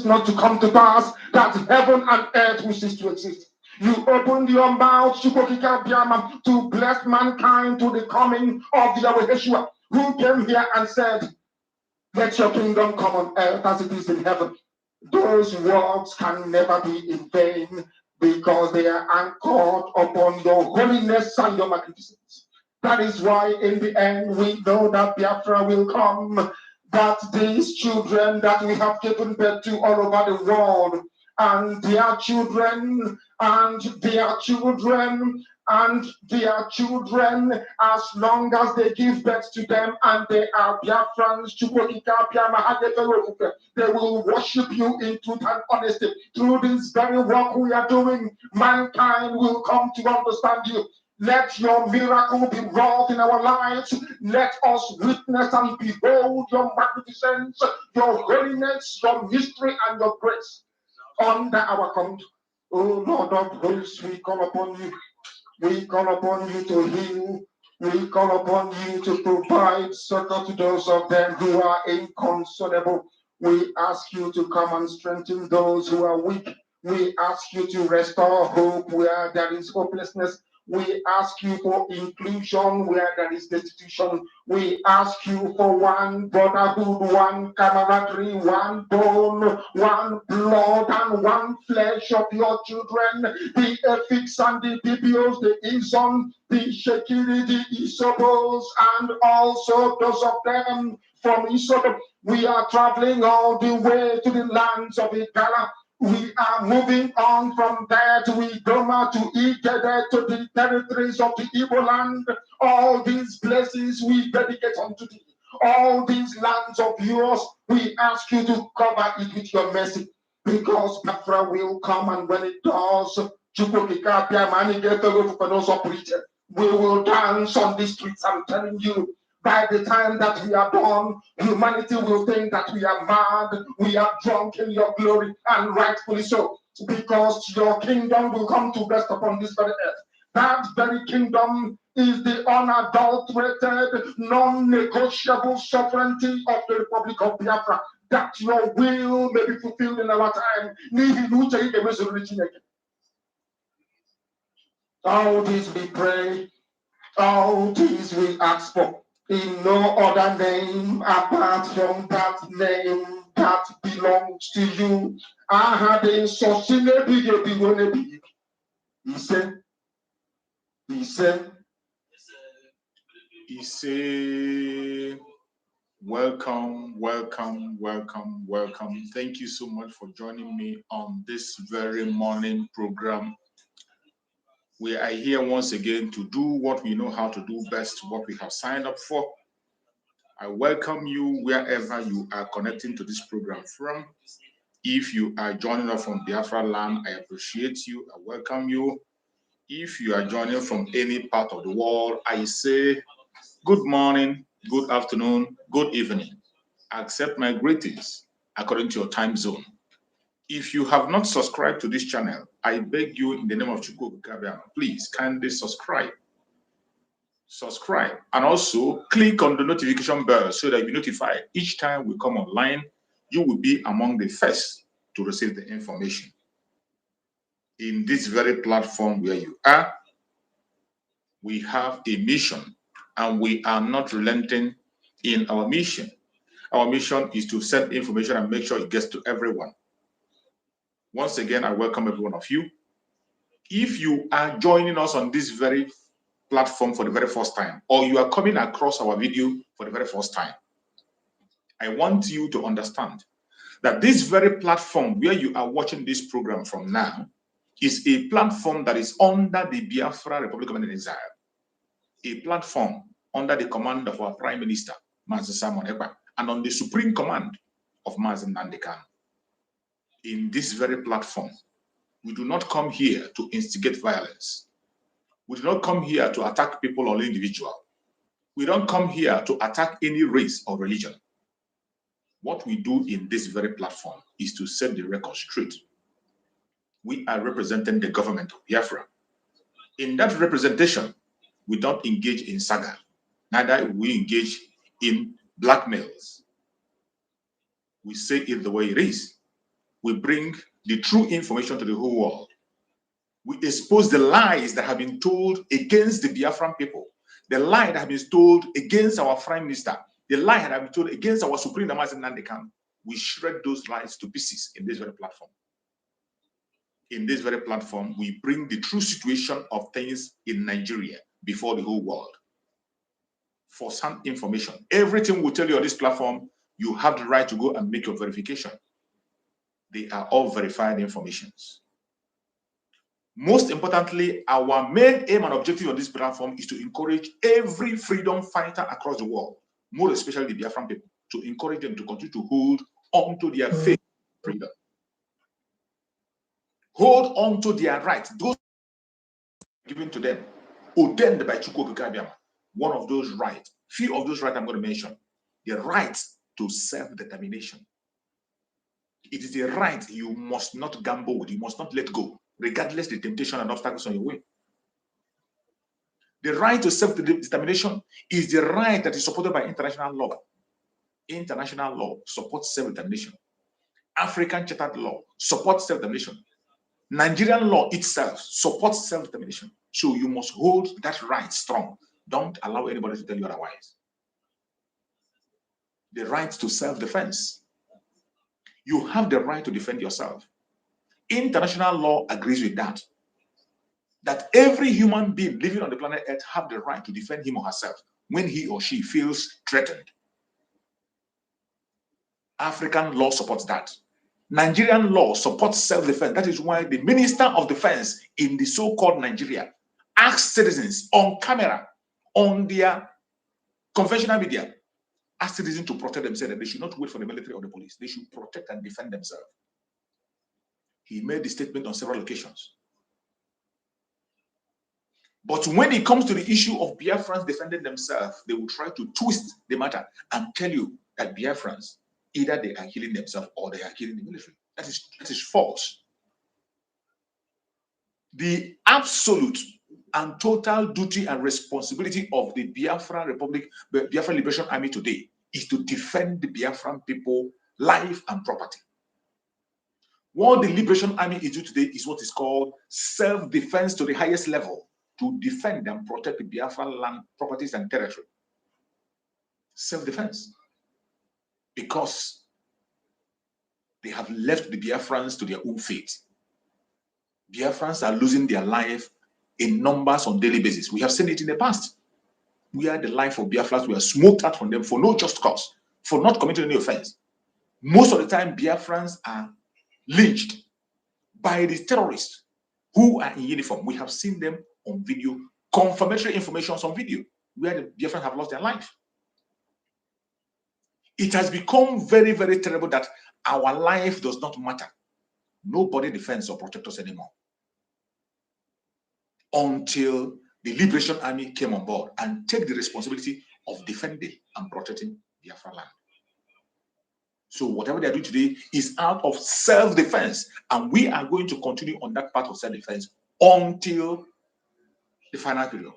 Not to come to pass, that heaven and earth will cease to exist. You opened your mouth to bless mankind to the coming of the Yahweh Yeshua, who came here and said, let your kingdom come on earth as it is in heaven. Those words can never be in vain because they are anchored upon your holiness and your magnificence. That is why in the end we know that Biafra will come, that these children that we have given birth to all over the world, and their children, and their children, and their children, as long as they give birth to them and they are Biafrans, they will worship you in truth and honesty. Through this very work we are doing, mankind will come to understand you. Let your miracle be wrought in our lives. Let us witness and behold your magnificence, your holiness, your mystery, and your grace under our count. Oh Lord of hosts, we call upon you. We call upon you to heal. We call upon you to provide succor to those of them who are inconsolable. We ask you to come and strengthen those who are weak. We ask you to restore hope where there is hopelessness. We ask you for inclusion where there is destitution. We ask you for one brotherhood, one camaraderie, one bone, one blood, and one flesh of your children. The ethics and the DBOs, the Izon, the Shekiri, the Isobos, and also those of them from Isob. We are traveling all the way to the lands of Igala. We are moving on from there to Idoma, to Igede, to the territories of the Igbo land. All these places we dedicate unto thee. All these lands of yours, we ask you to cover it with your mercy. Because Biafra will come, and when it does, we will dance on the streets. I'm telling you. By the time that we are born, humanity will think that we are mad, we are drunk in your glory, and rightfully so, because your kingdom will come to rest upon this very earth. That very kingdom is the unadulterated, non-negotiable sovereignty of the Republic of Biafra, that your will may be fulfilled in our time. All this we pray, all these we ask for. In no other name apart from that name that belongs to you. I had a He said, welcome, welcome, welcome, welcome. Thank you so much for joining me on this very morning program. We are here once again to do what we know how to do best, what we have signed up for. I welcome you wherever you are connecting to this program from. If you are joining us from Biafra land, I appreciate you. I welcome you. If you are joining from any part of the world, I say good morning, good afternoon, good evening. Accept my greetings according to your time zone. If you have not subscribed to this channel, I beg you in the name of Chukwu Kabiama, please kindly subscribe. Subscribe and also click on the notification bell so that you'll be notified each time we come online. You will be among the first to receive the information. In this very platform where you are, we have a mission and we are not relenting in our mission. Our mission is to send information and make sure it gets to everyone. Once again, I welcome every one of you. If you are joining us on this very platform for the very first time, or you are coming across our video for the very first time, I want you to understand that this very platform where you are watching this program from now is a platform that is under the Biafra Republic of Exile, a platform under the command of our Prime Minister, Mazi Simon Ekpa, and on the supreme command of Mazi Nnamdi Kanu. In this very platform, we do not come here to instigate violence. We do not come here to attack people or individual. We don't come here to attack any race or religion. What we do in this very platform is to set the record straight. We are representing the government of Biafra. In that representation, we don't engage in saga. Neither we engage in blackmails. We say it the way it is. We bring the true information to the whole world. We expose the lies that have been told against the Biafran people, the lie that have been told against our Prime Minister, the lie that have been told against our Supreme Mazi Nnamdi Kanu. We shred those lies to pieces in this very platform. In this very platform, we bring the true situation of things in Nigeria before the whole world. For some information, everything we tell you on this platform, you have the right to go and make your verification. They are all verified informations. Most importantly, our main aim and objective on this platform is to encourage every freedom fighter across the world, more especially the Biafran people, to encourage them to continue to hold on to their faith freedom. Hold on to their rights, those given to them, ordained by Chukwu Kabiama. One of those rights, few of those rights I'm going to mention, the right to self-determination. It is a right you must not gamble with, you must not let go, regardless the temptation and obstacles on your way. The right to self-determination is the right that is supported by international law. International law supports self-determination. African Chartered law supports self-determination. Nigerian law itself supports self-determination. So you must hold that right strong. Don't allow anybody to tell you otherwise. The right to self-defense. You have the right to defend yourself. International law agrees with that. That every human being living on the planet Earth have the right to defend him or herself when he or she feels threatened. African law supports that. Nigerian law supports self-defense. That is why the Minister of Defense in the so-called Nigeria asks citizens on camera, on their conventional media, ask citizens to protect themselves, and they should not wait for the military or the police. They should protect and defend themselves. He made the statement on several occasions. But when it comes to the issue of Biafrans defending themselves, they will try to twist the matter and tell you that Biafrans, either they are killing themselves or they are killing the military. That is false. The absolute and total duty and responsibility of the Biafra Republic, the Biafra Liberation Army today is to defend the Biafran people, life and property. What the Liberation Army is doing today is what is called self-defense to the highest level, to defend and protect the Biafran land, properties and territory. Self-defense. Because they have left the Biafrans to their own fate. Biafrans are losing their life in numbers on a daily basis. We have seen it in the past, where the life of Biafrans were smoked out from them for no just cause, for not committing any offense. Most of the time, Biafrans are lynched by the terrorists who are in uniform. We have seen them on video, confirmatory information on video, where the Biafrans have lost their life. It has become very, very terrible that our life does not matter. Nobody defends or protects us anymore. Until the Liberation Army came on board and take the responsibility of defending and protecting Biafra land. So whatever they are doing today is out of self-defense, and we are going to continue on that part of self-defense until the final period.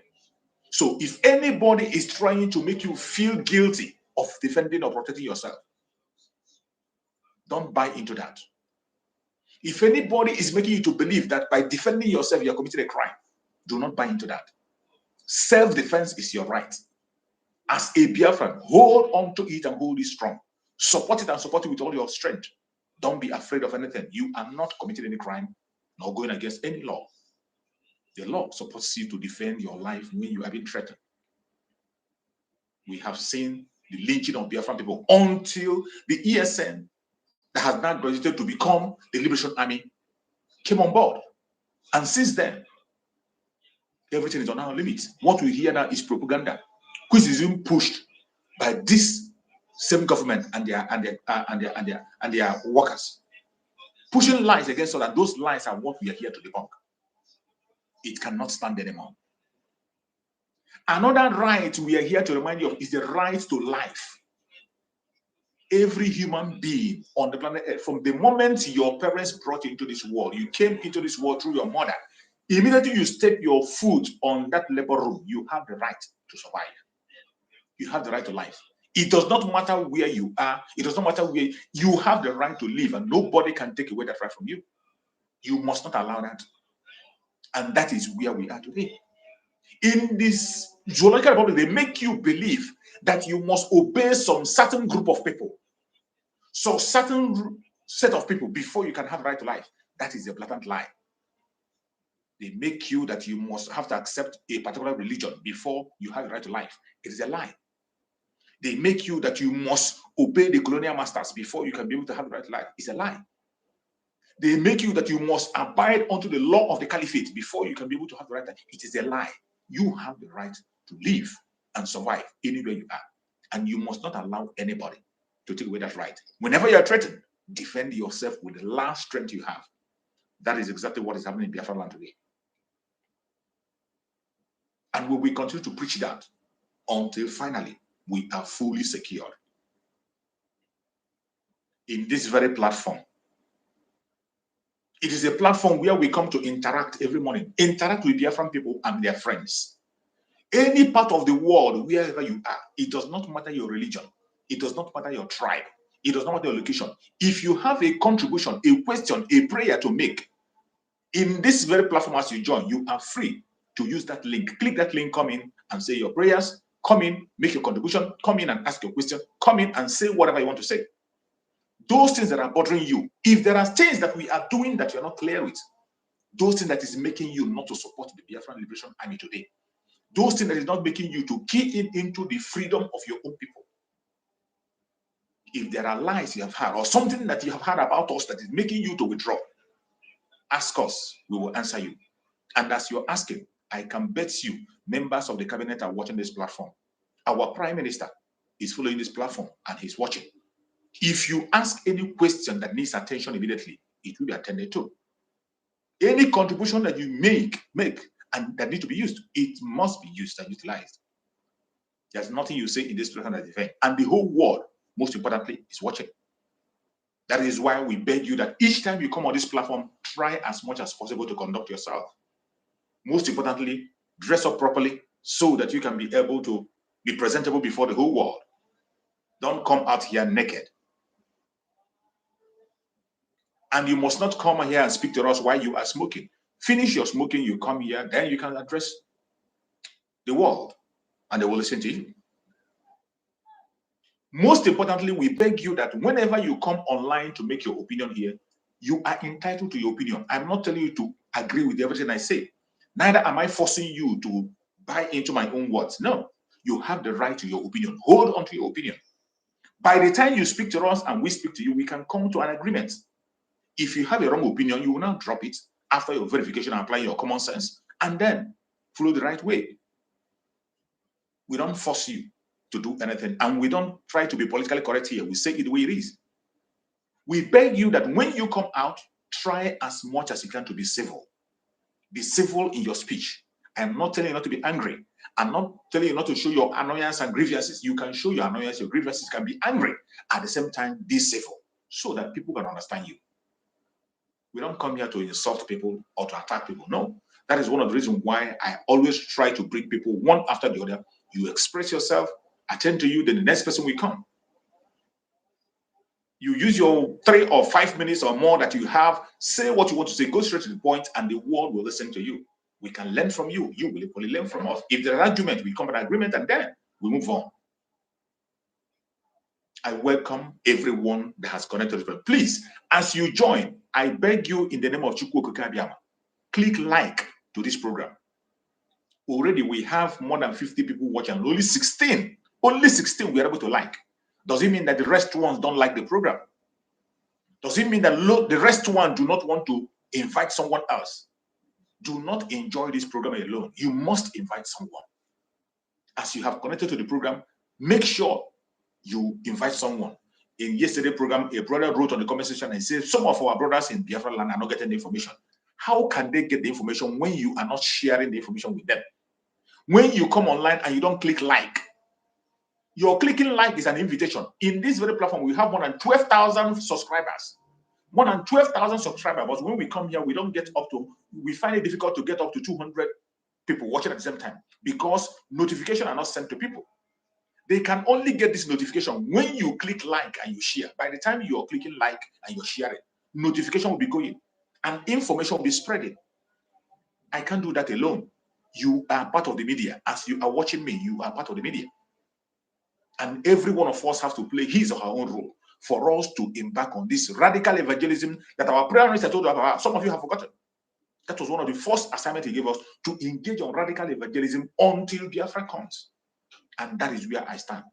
So if anybody is trying to make you feel guilty of defending or protecting yourself, don't buy into that. If anybody is making you to believe that by defending yourself you are committing a crime, do not buy into that. Self-defense is your right. As a Biafran, hold on to it and hold it strong. Support it and support it with all your strength. Don't be afraid of anything. You are not committing any crime, nor going against any law. The law supports you to defend your life when you have been threatened. We have seen the lynching of Biafran people until the ESN that has now graduated to become the Liberation Army came on board. And since then, everything is on our limits. What we hear now is propaganda, which is being pushed by this same government and their workers, pushing lies against us, and those lies are what we are here to debunk. It cannot stand anymore. Another right we are here to remind you of is the right to life. Every human being on the planet Earth, from the moment your parents brought you into this world, you came into this world through your mother, immediately you step your foot on that labor room, you have the right to survive. You have the right to life. It does not matter where you are. It does not matter where you have the right to live, and nobody can take away that right from you. You must not allow that. And that is where we are today. In this zoological republic, they make you believe that you must obey some certain group of people, so certain set of people before you can have right to life. That is a blatant lie. They make you that you must have to accept a particular religion before you have the right to life. It is a lie. They make you that you must obey the colonial masters before you can be able to have the right to life. It's a lie. They make you that you must abide unto the law of the caliphate before you can be able to have the right to life. It is a lie. You have the right to live and survive anywhere you are. And you must not allow anybody to take away that right. Whenever you are threatened, defend yourself with the last strength you have. That is exactly what is happening in Biafra land today. And we will continue to preach that until finally we are fully secured. In this very platform, it is a platform where we come to interact every morning, interact with Biafran people and their friends. Any part of the world, wherever you are, it does not matter your religion, it does not matter your tribe, it does not matter your location. If you have a contribution, a question, a prayer to make, in this very platform as you join, you are free to use that link. Click that link, come in and say your prayers, come in, make your contribution, come in and ask your question, come in and say whatever you want to say. Those things that are bothering you, if there are things that we are doing that you're not clear with, those things that is making you not to support the Biafran Liberation Army today, those things that is not making you to key in into the freedom of your own people. If there are lies you have heard or something that you have heard about us that is making you to withdraw, ask us, we will answer you. And as you're asking, I can bet you members of the cabinet are watching this platform. Our prime minister is following this platform and he's watching. If you ask any question that needs attention immediately, it will be attended to. Any contribution that you make and that need to be used, it must be used and utilized. There's nothing you say in this platform that is vain. And the whole world, most importantly, is watching. That is why we beg you that each time you come on this platform, try as much as possible to conduct yourself. Most importantly, dress up properly so that you can be able to be presentable before the whole world. Don't come out here naked. And you must not come here and speak to us while you are smoking. Finish your smoking, you come here, then you can address the world and they will listen to you. Most importantly, we beg you that whenever you come online to make your opinion here, you are entitled to your opinion. I'm not telling you to agree with everything I say. Neither am I forcing you to buy into my own words. No, you have the right to your opinion. Hold on to your opinion. By the time you speak to us and we speak to you, we can come to an agreement. If you have a wrong opinion, you will now drop it after your verification and apply your common sense and then follow the right way. We don't force you to do anything. And we don't try to be politically correct here. We say it the way it is. We beg you that when you come out, try as much as you can to be civil. Be civil in your speech. I'm not telling you not to be angry. I'm not telling you not to show your annoyance and grievances. You can show your annoyance, your grievances, can be angry. At the same time, be civil so that people can understand you. We don't come here to insult people or to attack people. No. That is one of the reasons why I always try to bring people one after the other. You express yourself, attend to you, then the next person will come. You use your 3 or 5 minutes or more that you have, say what you want to say, go straight to the point, and the world will listen to you. We can learn from you. You will equally learn from us. If there are arguments, we come to an agreement, and then we move on. I welcome everyone that has connected. Please, as you join, I beg you in the name of Chukwu Okike Abiyama, click like to this program. Already we have more than 50 people watching, only 16 we are able to like. Does it mean that the rest ones don't like the program? Does it mean that the rest ones do not want to invite someone else? Do not enjoy this program alone. You must invite someone. As you have connected to the program, make sure you invite someone. In yesterday's program, a brother wrote on the comment section and said, some of our brothers in Biafra land are not getting the information. How can they get the information when you are not sharing the information with them? When you come online and you don't click like, your clicking like is an invitation. In this very platform, we have more than 12,000 subscribers. More than 12,000 subscribers. But when we come here, we don't get up to, we find it difficult to get up to 200 people watching at the same time because notifications are not sent to people. They can only get this notification when you click like and you share. By the time you are clicking like and you're sharing, notification will be going and information will be spreading. I can't do that alone. You are part of the media. As you are watching me, you are part of the media. And every one of us has to play his or her own role for us to embark on this radical evangelism that our prayer minister told us about. Some of you have forgotten. That was one of the first assignments he gave us, to engage on radical evangelism until Biafra comes. And that is where I stand.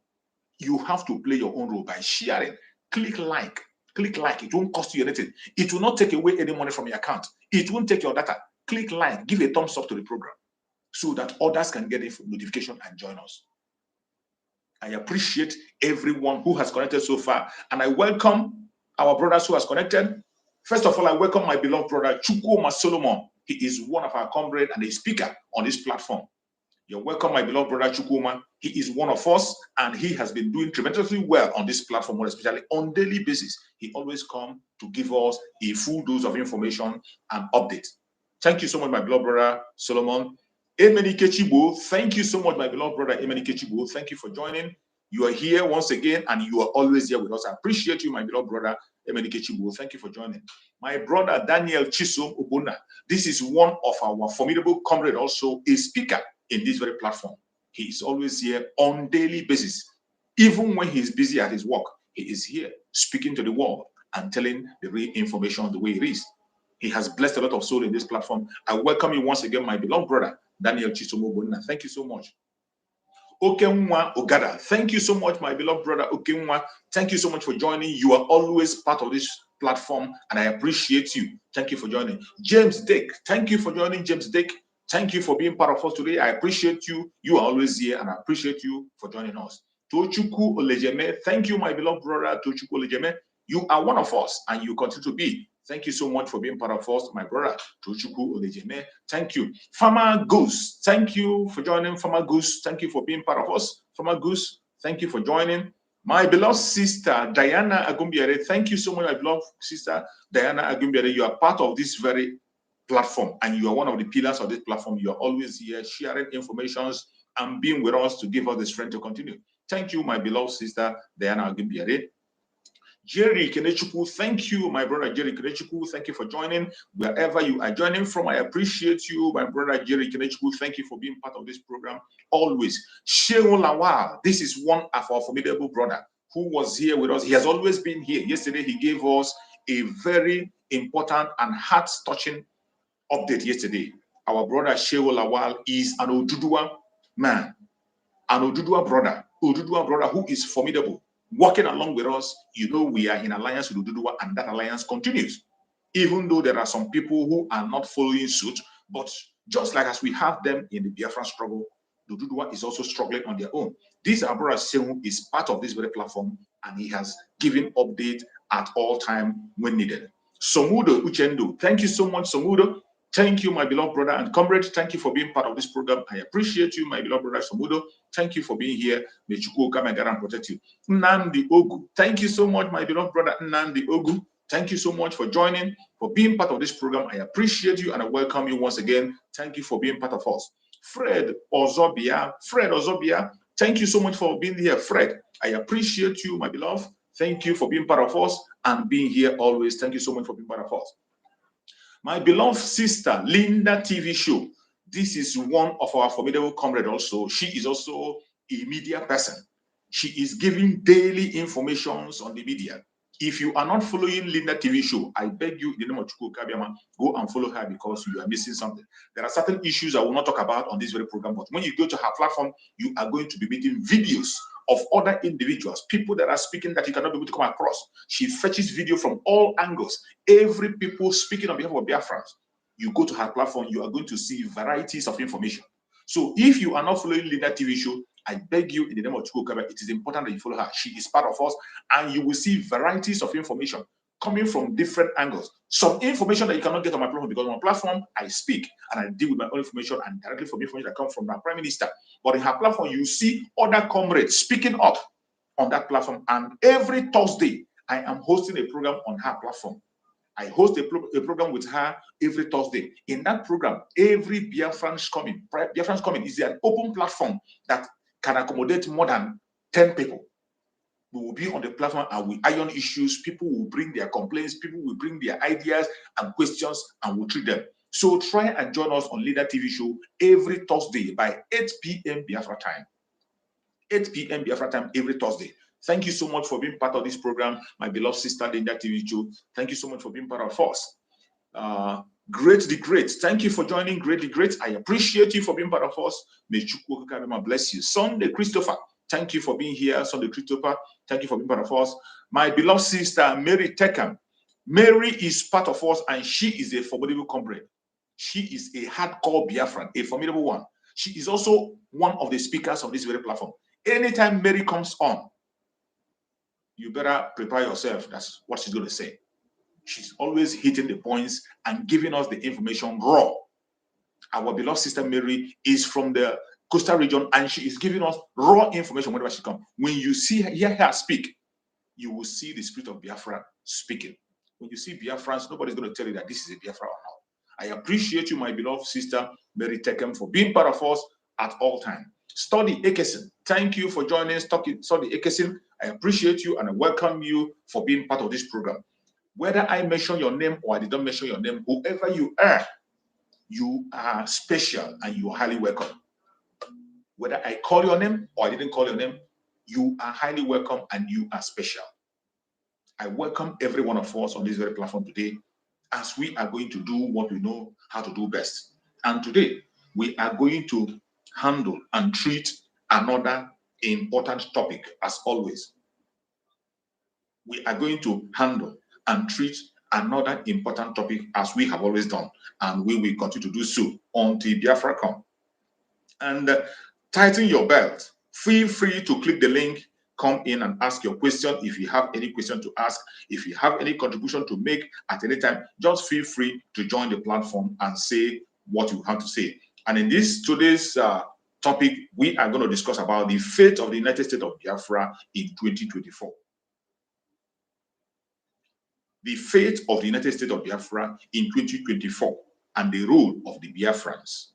You have to play your own role by sharing. Click like. Click like. It won't cost you anything. It will not take away any money from your account. It won't take your data. Click like. Give a thumbs up to the program so that others can get a notification and join us. I appreciate everyone who has connected so far. And I welcome our brothers who has connected. First of all, I welcome my beloved brother, Chukwuma Solomon. He is one of our comrades and a speaker on this platform. You're welcome, my beloved brother Chukwuma. He is one of us, and he has been doing tremendously well on this platform, especially on daily basis. He always comes to give us a full dose of information and update. Thank you so much, my beloved brother Solomon. Emenike Chibo, thank you so much, my beloved brother Emenike Chibo. Thank you for joining. You are here once again, and you are always here with us. I appreciate you, my beloved brother Emenike Chibo. Thank you for joining. My brother Daniel Chisom Obona. This is one of our formidable comrades, also a speaker in this very platform. He is always here on daily basis. Even when he is busy at his work, he is here speaking to the world and telling the real information the way it is. He has blessed a lot of souls in this platform. I welcome you once again, my beloved brother Daniel Chisomo Bonina. Thank you so much. Okenwa Ogada, thank you so much, my beloved brother Okenwa. Thank you so much for joining. You are always part of this platform, and I appreciate you. Thank you for joining. James Dick, thank you for joining, James Dick. Thank you for being part of us today. I appreciate you. You are always here, and I appreciate you for joining us. Tochukwu Olejeme, thank you, my beloved brother Tochukwu Olejeme. You are one of us, and you continue to be. Thank you so much for being part of us, my brother Tochukwu Olejeme. Thank you. Farmer Goose, thank you for joining. Farmer Goose, thank you for being part of us. Farmer Goose, thank you for joining. My beloved sister Diana Agumbiere, thank you so much, my beloved sister Diana Agumbiere. You are part of this very platform, and you are one of the pillars of this platform. You are always here sharing information and being with us to give us the strength to continue. Thank you, my beloved sister Diana Agumbiere. Jerry Kenechukwu, thank you, my brother Jerry Kenechukwu. Thank you for joining. Wherever you are joining from, I appreciate you, my brother Jerry Kenechukwu. Thank you for being part of this program always. Shehu Lawal, this is one of our formidable brother who was here with us. He has always been here. Yesterday, he gave us a very important and heart-touching update yesterday. Our brother Shehu Lawal is an Oduduwa man, an Oduduwa brother who is formidable. Working along with us, you know, we are in alliance with Oduduwa, and that alliance continues. Even though there are some people who are not following suit, but just like as we have them in the Biafran struggle, the Dudua is also struggling on their own. This our brother Seun is part of this very platform, and he has given update at all time when needed. Somudo Uchendo, thank you so much, Somudo. Thank you, my beloved brother and comrade. Thank you for being part of this program. I appreciate you, my beloved brother Somudo. Thank you for being here. May Chukwu come and protect you. Nandi Ogu, thank you so much, my beloved brother Nandi Ogu. Thank you so much for joining, for being part of this program. I appreciate you and I welcome you once again. Thank you for being part of us. Fred Ozobia, thank you so much for being here, Fred. I appreciate you, my beloved. Thank you for being part of us and being here always. Thank you so much for being part of us. My beloved sister, Linda TV Show. This is one of our formidable comrades also. She is also a media person. She is giving daily informations on the media. If you are not following Linda TV Show, I beg you, in the name of Chukwu Kabiama, go and follow her because you are missing something. There are certain issues I will not talk about on this very program, but when you go to her platform, you are going to be meeting videos of other individuals, people that are speaking that you cannot be able to come across. She fetches video from all angles. Every people speaking on behalf of Biafrans. You go to her platform, you are going to see varieties of information. So if you are not following Linda TV Show, I beg you in the name of Chukwu, it is important that you follow her. She is part of us, and you will see varieties of information coming from different angles. Some information that you cannot get on my platform, because on my platform, I speak and I deal with my own information and directly from information that comes from our Prime Minister. But in her platform, you see other comrades speaking up on that platform. And every Thursday, I am hosting a program on her platform. I host a program with her every Thursday. In that program, every Biafrans coming is an open platform that can accommodate more than 10 people. We will be on the platform and we iron issues. People will bring their complaints. People will bring their ideas and questions and we'll treat them. So try and join us on Leader TV Show every Thursday by 8 p.m. Biafra time. 8 p.m. Biafra time every Thursday. Thank you so much for being part of this program, my beloved sister Linda TV Show. Thank you so much for being part of us. Great the Great. Thank you for joining Great the Great. I appreciate you for being part of us. May Chukwu Kakabema bless you. Sunday Christopher, thank you for being here. Sunday Christopher, thank you for being part of us. My beloved sister Mary Tekam. Mary is part of us and she is a formidable comrade. She is a hardcore Biafran, a formidable one. She is also one of the speakers of this very platform. Anytime Mary comes on, you better prepare yourself. That's what she's going to say. She's always hitting the points and giving us the information raw. Our beloved sister Mary is from the coastal region and she is giving us raw information whenever she comes. When you hear her speak, you will see the spirit of Biafra speaking. When you see Biafrans, nobody's going to tell you that this is a Biafra or not. I appreciate you, my beloved sister Mary Tekem, for being part of us at all times. Study Ekesin, thank you for joining Study Ekesin. I appreciate you and I welcome you for being part of this program. Whether I mention your name or I did not mention your name, whoever you are special and you are highly welcome. Whether I call your name or I didn't call your name, you are highly welcome and you are special. I welcome every one of us on this very platform today as we are going to do what we know how to do best. And today, we are going to handle and treat another important topic as always. We are going to handle and treat another important topic as we have always done, and we will continue to do so until Biafra come. And tighten your belt. Feel free to click the link, come in and ask your question. If you have any question to ask, if you have any contribution to make at any time, just feel free to join the platform and say what you have to say. And in today's topic, we are going to discuss about the fate of the United States of Biafra in 2024. The fate of the United States of Biafra in 2024 and the role of the Biafrans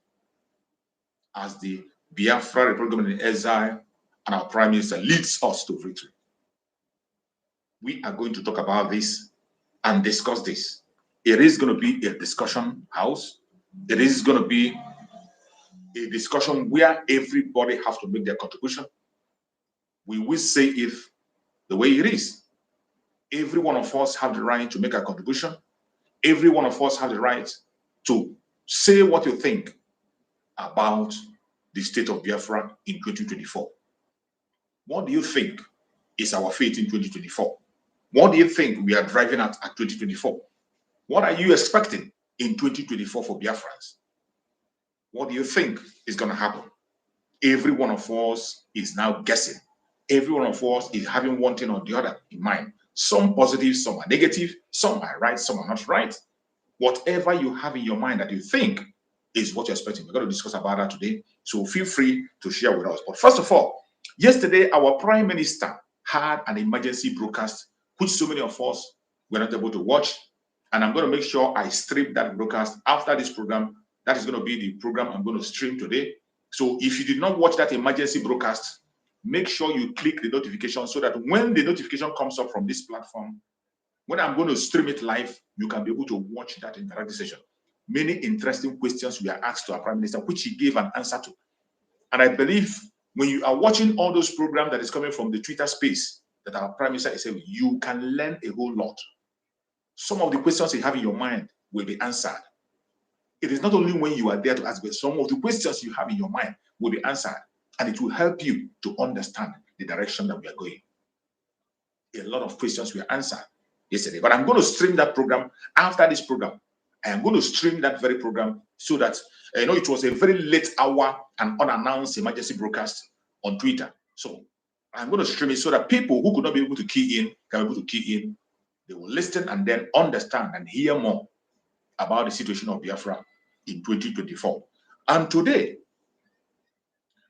as the Biafra Republic in exile and our Prime Minister leads us to victory. We are going to talk about this and discuss this. It is going to be a discussion house. It is going to be a discussion where everybody has to make their contribution. We will say it the way it is. Every one of us have the right to make a contribution. Every one of us have the right to say what you think about the state of Biafra in 2024. What do you think is our fate in 2024? What do you think we are driving at 2024? What are you expecting in 2024 for Biafrans? What do you think is going to happen? Every one of us is now guessing. Every one of us is having one thing or the other in mind. Some positive, some are negative, some are right, some are not right. Whatever you have in your mind that you think is what you're expecting. We're going to discuss about that today. So feel free to share with us. But first of all, yesterday, our Prime Minister had an emergency broadcast, which so many of us were not able to watch. And I'm going to make sure I stream that broadcast after this program. That is going to be the program I'm going to stream today. So if you did not watch that emergency broadcast, make sure you click the notification so that when the notification comes up from this platform, when I'm going to stream it live, you can be able to watch that interactive session. Many interesting questions were asked to our Prime Minister, which he gave an answer to. And I believe when you are watching all those programs that is coming from the Twitter space that our Prime Minister is saying, you can learn a whole lot. Some of the questions you have in your mind will be answered. It is not only when you are there to ask, but some of the questions you have in your mind will be answered, and it will help you to understand the direction that we are going. A lot of questions were answered yesterday, but I'm going to stream that program after this program. I am going to stream that very program so that, it was a very late hour and unannounced emergency broadcast on Twitter. So I'm going to stream it so that people who could not be able to key in can be able to key in. They will listen and then understand and hear more about the situation of Biafra in 2024. And today,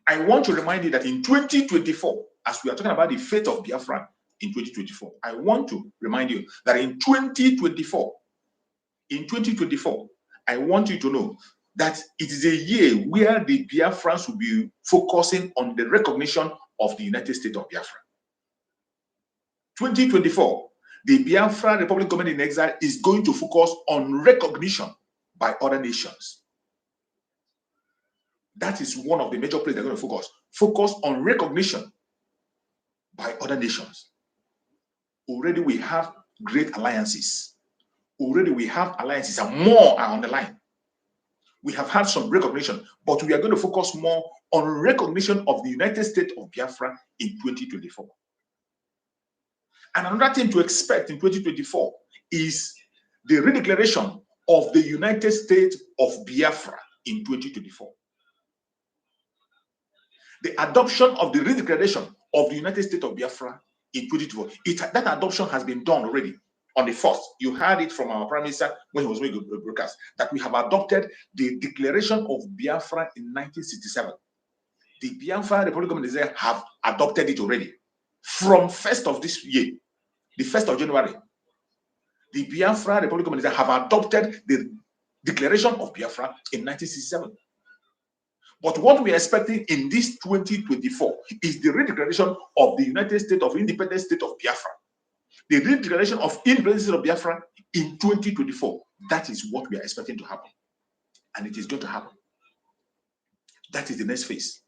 I want to remind you that in 2024, as we are talking about the fate of Biafra in 2024, I want to remind you that in 2024, I want you to know that it is a year where the Biafrans will be focusing on the recognition of the United States of Biafra. 2024, the Biafra Republic Government in Exile is going to focus on recognition by other nations. That is one of the major places they're going to focus. Focus on recognition by other nations. Already we have great alliances. Already we have alliances and more are on the line. We have had some recognition, but we are going to focus more on recognition of the United States of Biafra in 2024. And another thing to expect in 2024 is the redeclaration of the United States of Biafra in 2024. The adoption of the redeclaration of the United States of Biafra in 2024. That adoption has been done already on the 1st. You heard it from our Prime Minister when he was making a broadcast that we have adopted the Declaration of Biafra in 1967. The Biafra Republic of Nigeria have adopted it already. From 1st of this year, the 1st of January, the Biafra Republic of Nigeria have adopted the Declaration of Biafra in 1967. But what we are expecting in this 2024 is the redeclaration of the United States of Independent State of Biafra. The redeclaration of Independent State of Biafra in 2024. That is what we are expecting to happen. And it is going to happen. That is the next phase.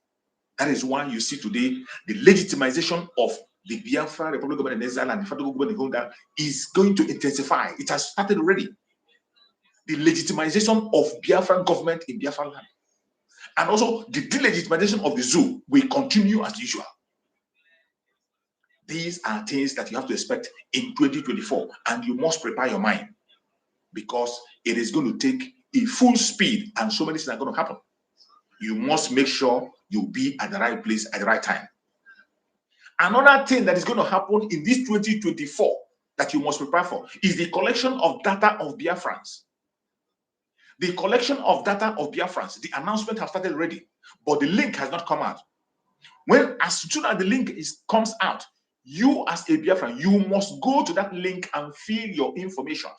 That is why you see today the legitimization of the Biafra Republic of Exile and the federal government in Honda is going to intensify. It has started already. The legitimization of Biafran government in Biafra land. And also the delegitimization of the zoo will continue as usual. These are things that you have to expect in 2024, and you must prepare your mind because it is going to take a full speed and so many things are going to happen. You must make sure you be at the right place at the right time. Another thing that is going to happen in this 2024 that you must prepare for is the collection of data of Biafrans. The collection of data of Biafrans, the announcement has started already, but the link has not come out. As soon as the link comes out, you as a Biafran, you must go to that link and fill your information.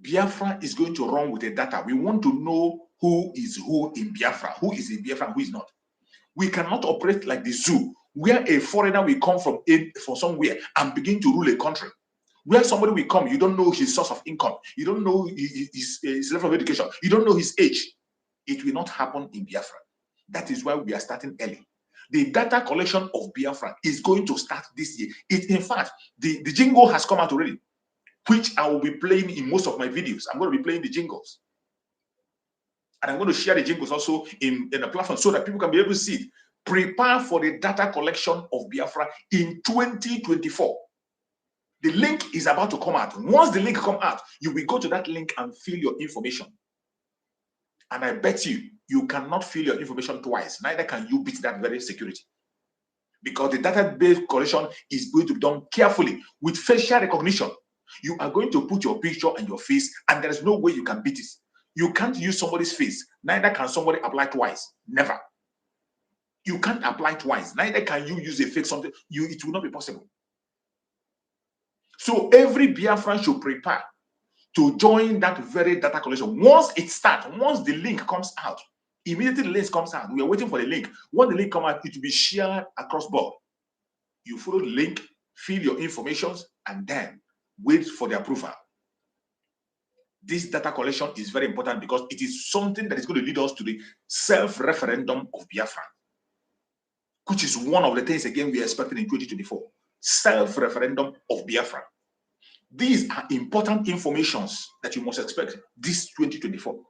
Biafra is going to run with the data. We want to know who is who in Biafra, who is a Biafran, who is not. We cannot operate like the zoo, where a foreigner will come from somewhere and begin to rule a country. Where somebody will come, you don't know his source of income, you don't know his level of education, you don't know his age. It will not happen in Biafra. That is why we are starting early. The data collection of Biafra is going to start this year. In fact, the jingle has come out already, which I will be playing in most of my videos. I'm going to be playing the jingles. And I'm going to share the jingles also in a platform so that people can be able to see it. Prepare for the data collection of Biafra in 2024. The link is about to come out. Once the link comes out, you will go to that link and fill your information. And I bet you cannot fill your information twice. Neither can you beat that very security. Because the database collection is going to be done carefully with facial recognition. You are going to put your picture and your face, and there is no way you can beat it. You can't use somebody's face. Neither can somebody apply twice. Never. You can't apply twice. Neither can you use a fake something. It will not be possible. So every Biafran should prepare to join that very data collection. Once it starts, once the link comes out, immediately the link comes out. We are waiting for the link. When the link comes out, it will be shared across board. You follow the link, fill your information, and then wait for the approval. This data collection is very important because it is something that is going to lead us to the self-referendum of Biafra, which is one of the things, again, we are expecting in 2024. Self-referendum of Biafra. These are important informations that you must expect this 2024.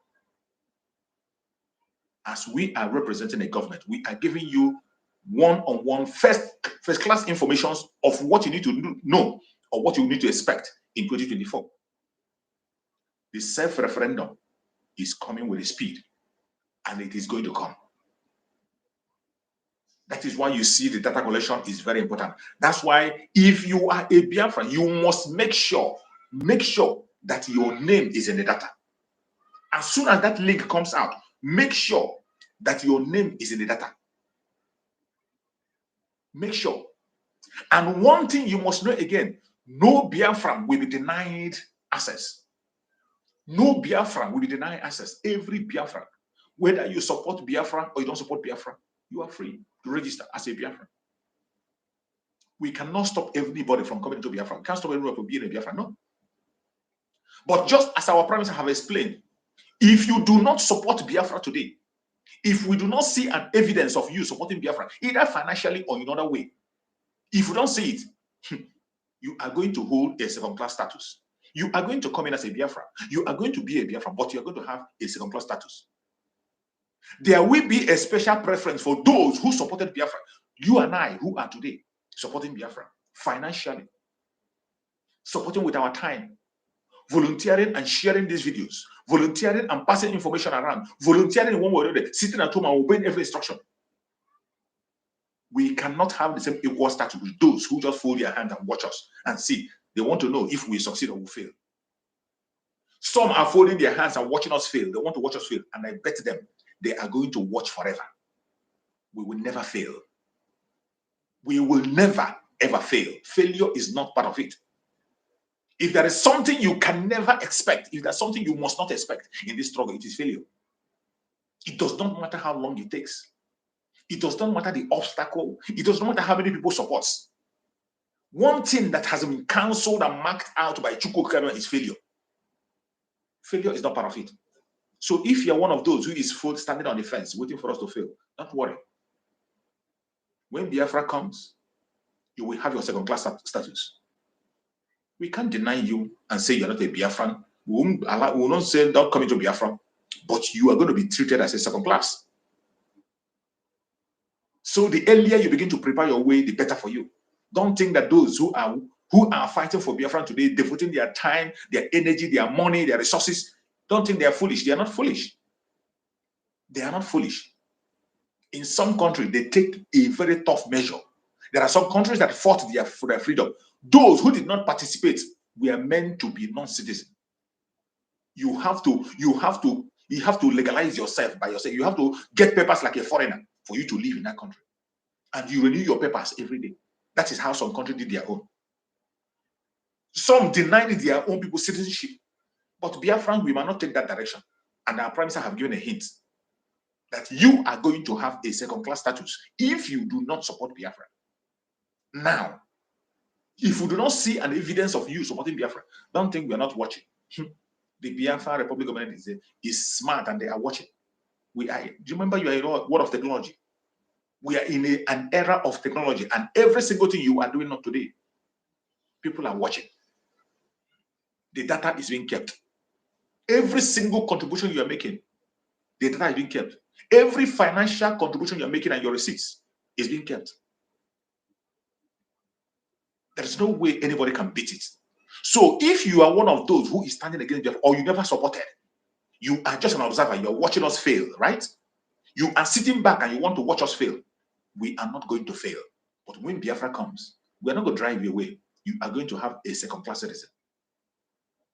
As we are representing a government, we are giving you one-on-one first-class information of what you need to know or what you need to expect in 2024. The self-referendum is coming with a speed, and it is going to come. That is why you see the data collection is very important. That's why if you are a Biafran, you must make sure that your name is in the data. As soon as that link comes out, make sure that your name is in the data. Make sure. And one thing you must know again, no Biafran will be denied access. No Biafran will be denied access. Every Biafran, whether you support Biafra or you don't support Biafra, you are free to register as a Biafran. We cannot stop everybody from coming to Biafra. We can't stop everybody from being a Biafra. No. But just as our Prime Minister have explained, if you do not support Biafra today, if we do not see an evidence of you supporting Biafra, either financially or in another way, if you don't see it, you are going to hold a second-class status. You are going to come in as a Biafra. You are going to be a Biafra, but you are going to have a second-class status. There will be a special preference for those who supported Biafra. You and I, who are today supporting Biafra financially, supporting with our time, volunteering and sharing these videos, volunteering and passing information around, volunteering in one way or another, sitting at home and obeying every instruction. We cannot have the same equal status with those who just fold their hands and watch us and see. They want to know if we succeed or we fail. Some are folding their hands and watching us fail. They want to watch us fail. And I bet them they are going to watch forever. We will never fail. We will never, ever fail. Failure is not part of it. If there is something you can never expect, if there's something you must not expect in this struggle, it is failure. It does not matter how long it takes. It does not matter the obstacle. It does not matter how many people support. One thing that has been cancelled and marked out by Chukwu is failure. Failure is not part of it. So if you're one of those who is standing on the fence, waiting for us to fail, don't worry. When Biafra comes, you will have your second-class status. We can't deny you and say you're not a Biafran. We will not say don't come into Biafra, but you are going to be treated as a second class. So the earlier you begin to prepare your way, the better for you. Don't think that those who are fighting for Biafra today, devoting their time, their energy, their money, their resources, don't think they are foolish. They are not foolish. They are not foolish. In some countries, they take a very tough measure. There are some countries that fought for their freedom. Those who did not participate were meant to be non-citizens. You have to legalize yourself by yourself. You have to get papers like a foreigner for you to live in that country. And you renew your papers every day. That is how some countries did their own. Some denied their own people citizenship. But Biafran, we might not take that direction. And our Prime Minister have given a hint that you are going to have a second-class status if you do not support Biafra. Now, if we do not see an evidence of you supporting Biafra, don't think we are not watching. The Biafra Republic government is smart and they are watching. Do you remember you are in a world of technology? We are in an era of technology, and every single thing you are doing not today, people are watching. The data is being kept. Every single contribution you are making, the data is being kept. Every financial contribution you are making and your receipts is being kept. There is no way anybody can beat it. So if you are one of those who is standing against Biafra or you never supported, You are just an observer. You're watching us fail, right? You are sitting back and you want to watch us fail. We are not going to fail. But when Biafra comes, we're not going to drive you away. You are going to have a second-class citizen.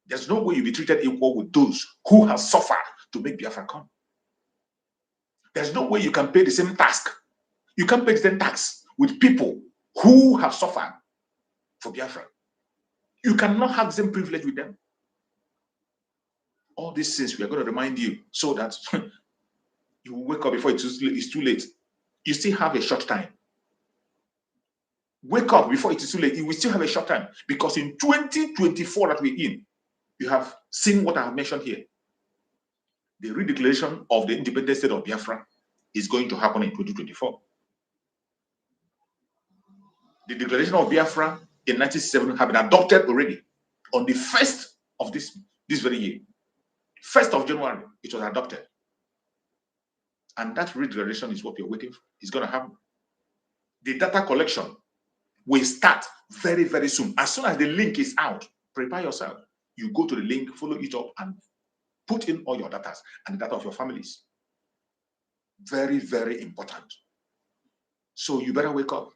There's no way you'll be treated equal with those who have suffered to make Biafra come. There's no way you can pay the same task. You can't pay the same tax with people who have suffered for Biafra. You cannot have the same privilege with them. All these things we are going to remind you so that you will wake up before it's too late. You still have a short time. Wake up before it is too late. You will still have a short time, because in 2024 that we're in, you have seen what I have mentioned here. The redeclaration of the independent state of Biafra is going to happen in 2024. The declaration of Biafra in 1967 have been adopted already on the 1st of this very year. 1st of January, it was adopted. And that redeclaration is what we're waiting for. It's going to happen. The data collection will start very, very soon. As soon as the link is out, prepare yourself. You go to the link, follow it up, and put in all your data and the data of your families. Very, very important. So you better wake up.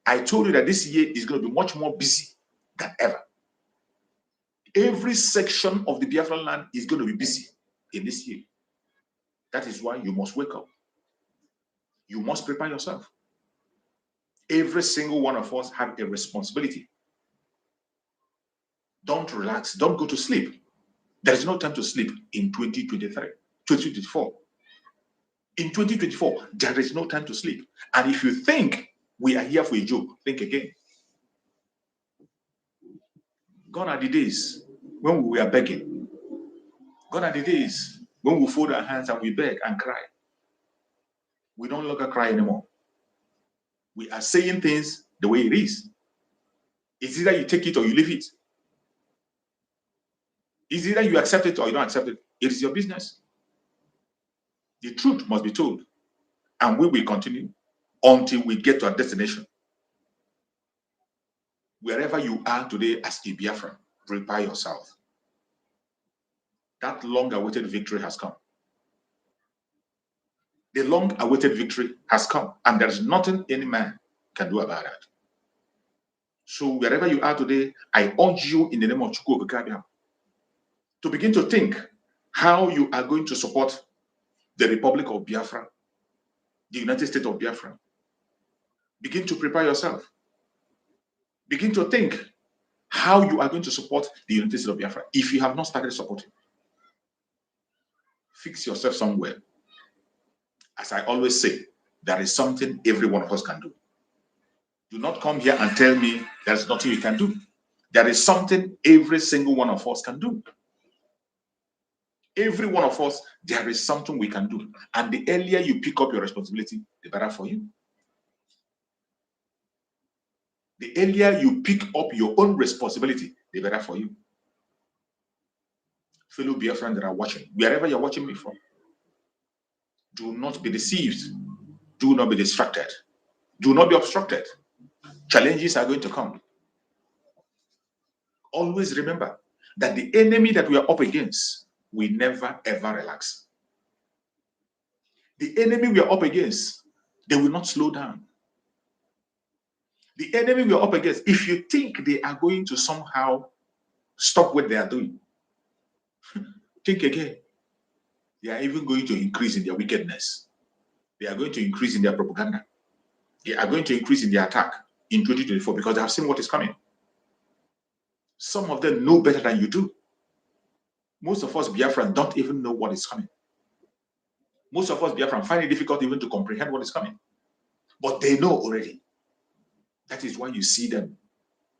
I told you that this year is going to be much more busy than ever. Every section of the Biafran land is going to be busy in this year. That is why you must wake up. You must prepare yourself. Every single one of us have a responsibility. Don't relax. Don't go to sleep. There is no time to sleep in 2024. In 2024, there is no time to sleep. And if you think we are here for a joke, think again. Gone are the days when we were begging. Gone are the days when we fold our hands and we beg and cry. We don't longer cry anymore. We are saying things the way it is. It's either you take it or you leave it. It's either you accept it or you don't accept it. It is your business. The truth must be told. And we will continue until we get to our destination. Wherever you are today as a Biafran, prepare yourself. That long-awaited victory has come. The long-awaited victory has come, and there's nothing any man can do about that. So wherever you are today, I urge you in the name of Chukwu Okike to begin to think how you are going to support the Republic of Biafra, the United States of Biafra. Begin to prepare yourself. Begin to think how you are going to support the United States of Biafra if you have not started supporting. Fix yourself somewhere. As I always say, there is something every one of us can do. Do not come here and tell me there's nothing you can do. There is something every single one of us can do. Every one of us, there is something we can do. And the earlier you pick up your responsibility, the better for you. The earlier you pick up your own responsibility, the better for you. Fellow Biafrans that are watching, wherever you're watching me from, do not be deceived. Do not be distracted. Do not be obstructed. Challenges are going to come. Always remember that the enemy that we are up against, we never ever relax. The enemy we are up against, they will not slow down. The enemy we are up against, if you think they are going to somehow stop what they are doing, think again. They are even going to increase in their wickedness. They are going to increase in their propaganda. They are going to increase in their attack in 2024 because they have seen what is coming. Some of them know better than you do. Most of us Biafran don't even know what is coming. Most of us Biafran find it difficult even to comprehend what is coming. But they know already. That is why you see them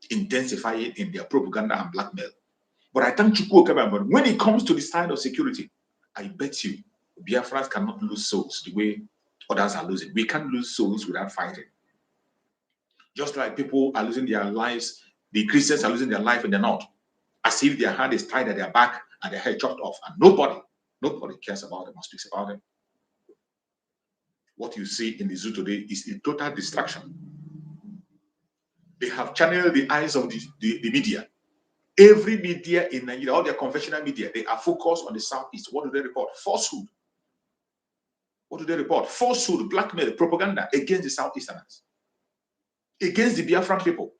intensifying in their propaganda and blackmail. But I thank Chukwu Okike, when it comes to the side of security, I bet you Biafrans cannot lose souls the way others are losing. We can't lose souls without fighting. Just like people are losing their lives, the Christians are losing their life in the north, as if their hand is tied at their back and their head chopped off, and nobody cares about them or speaks about them. What you see in the zoo today is a total distraction. They have channeled the eyes of the media Every media in Nigeria, all their conventional media, they are focused on the Southeast. What do they report? Falsehood. What do they report? Falsehood, blackmail, propaganda against the Southeasterners, against the Biafran people.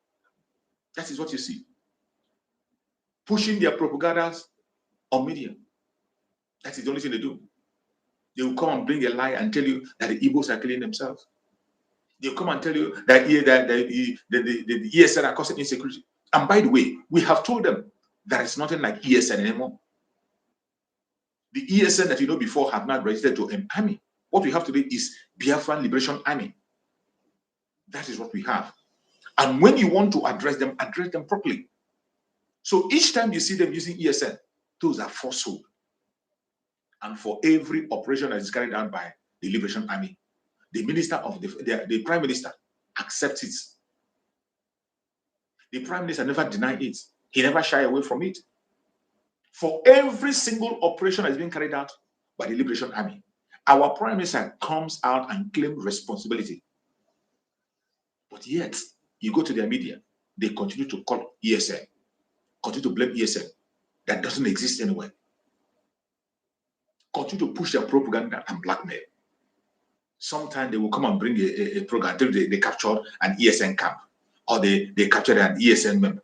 That is what you see. Pushing their propagandas on media. That is the only thing they do. They will come and bring a lie and tell you that the Igbos are killing themselves. They'll come and tell you that the ESN are causing insecurity. And by the way, we have told them there is nothing like ESN anymore. The ESN that you know before have not registered to an army. What we have today is Biafran Liberation Army. That is what we have. And when you want to address them properly. So each time you see them using ESN, those are falsehood. And for every operation that is carried out by the Liberation Army, the minister of the prime minister accepts it. The prime minister never denied it. He never shy away from it. For every single operation that is being carried out by the Liberation Army, our prime minister comes out and claims responsibility. But yet, you go to their media, they continue to call ESN, continue to blame ESN. That doesn't exist anywhere. Continue to push their propaganda and blackmail. Sometimes they will come and bring a program until they capture an ESN camp, or they capture an ESN member.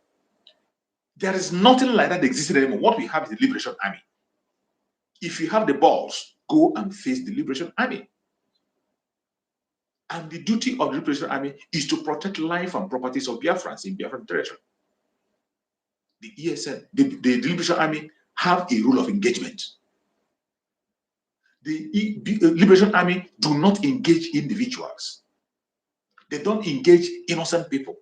There is nothing like that existing anymore. What we have is the Liberation Army. If you have the balls, go and face the Liberation Army. And the duty of the Liberation Army is to protect life and properties of Biafrans in Biafran territory. The ESN, the Liberation Army have a rule of engagement. The Liberation Army do not engage individuals. They don't engage innocent people.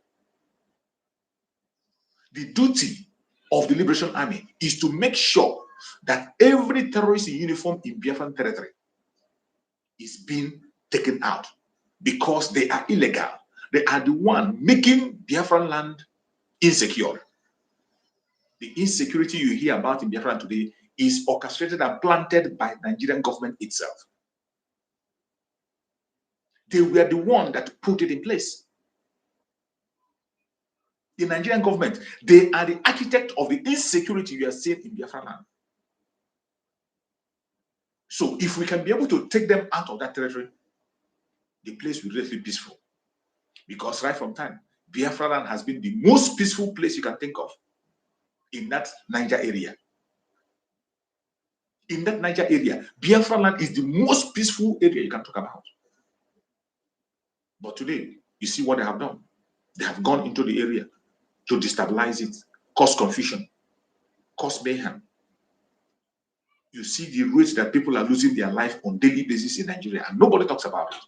The duty of the Liberation Army is to make sure that every terrorist in uniform in Biafran territory is being taken out because they are illegal. They are the one making Biafran land insecure. The insecurity you hear about in Biafran today is orchestrated and planted by the Nigerian government itself. They were the one that put it in place. The Nigerian government, they are the architect of the insecurity we are seeing in Biafran land. So if we can be able to take them out of that territory, the place will be really peaceful. Because right from time, Biafra land has been the most peaceful place you can think of in that Niger area. In that Niger area, Biafra land is the most peaceful area you can talk about. But today, you see what they have done. They have gone into the area to destabilize it, cause confusion, cause mayhem. You see the rates that people are losing their life on daily basis in Nigeria, and nobody talks about it.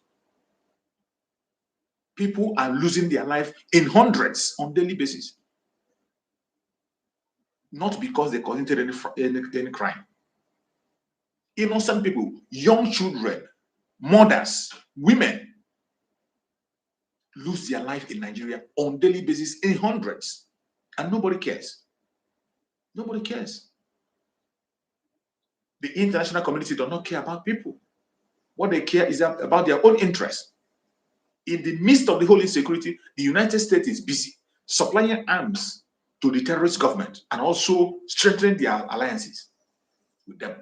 People are losing their life in hundreds on daily basis. Not because they committed any crime. Innocent people, young children, mothers, women lose their life in Nigeria on daily basis in hundreds, and nobody cares. Nobody cares. The international community does not care about people. What they care is about their own interests. In the midst of the whole insecurity, the United States is busy supplying arms to the terrorist government and also strengthening their alliances with them.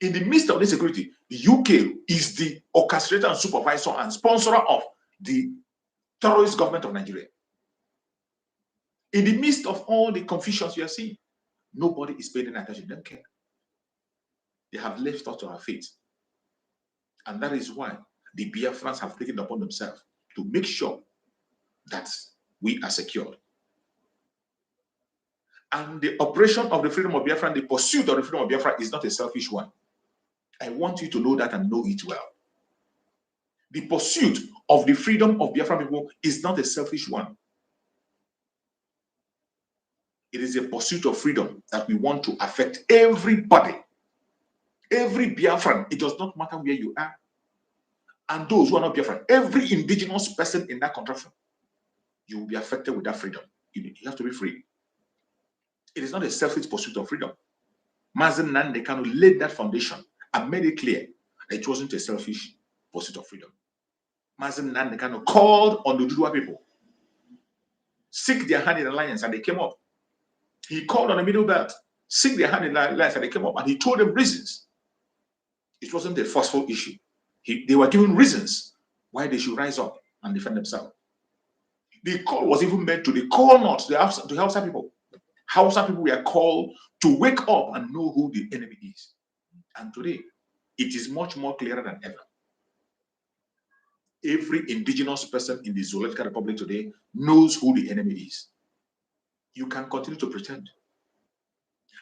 In the midst of this insecurity, the UK is the orchestrator and supervisor and sponsor of the terrorist government of Nigeria. In the midst of all the confusions you are seeing, nobody is paying attention. They don't care. They have left us to our fate. And that is why the Biafrans have taken it upon themselves to make sure that we are secured. And the operation of the freedom of Biafra and the pursuit of the freedom of Biafra is not a selfish one. I want you to know that and know it well. The pursuit of the freedom of Biafran people is not a selfish one. It is a pursuit of freedom that we want to affect everybody. Every Biafran, it does not matter where you are. And those who are not Biafran, every indigenous person in that country, you will be affected with that freedom. You have to be free. It is not a selfish pursuit of freedom. Mazen Nande Kanu laid that foundation and made it clear that it wasn't a selfish pursuit of freedom. Mazen Nande Kanu called on the Dudua people, seek their hand in alliance, and they came up. He called on the middle belt, seek their hand in life, and they came up and he told them reasons. It wasn't a forceful issue. They were given reasons why they should rise up and defend themselves. The call was even meant to the call not to Hausa people. Hausa people were called to wake up and know who the enemy is. And today, it is much more clearer than ever. Every indigenous person in the Zoological Republic today knows who the enemy is. You can continue to pretend.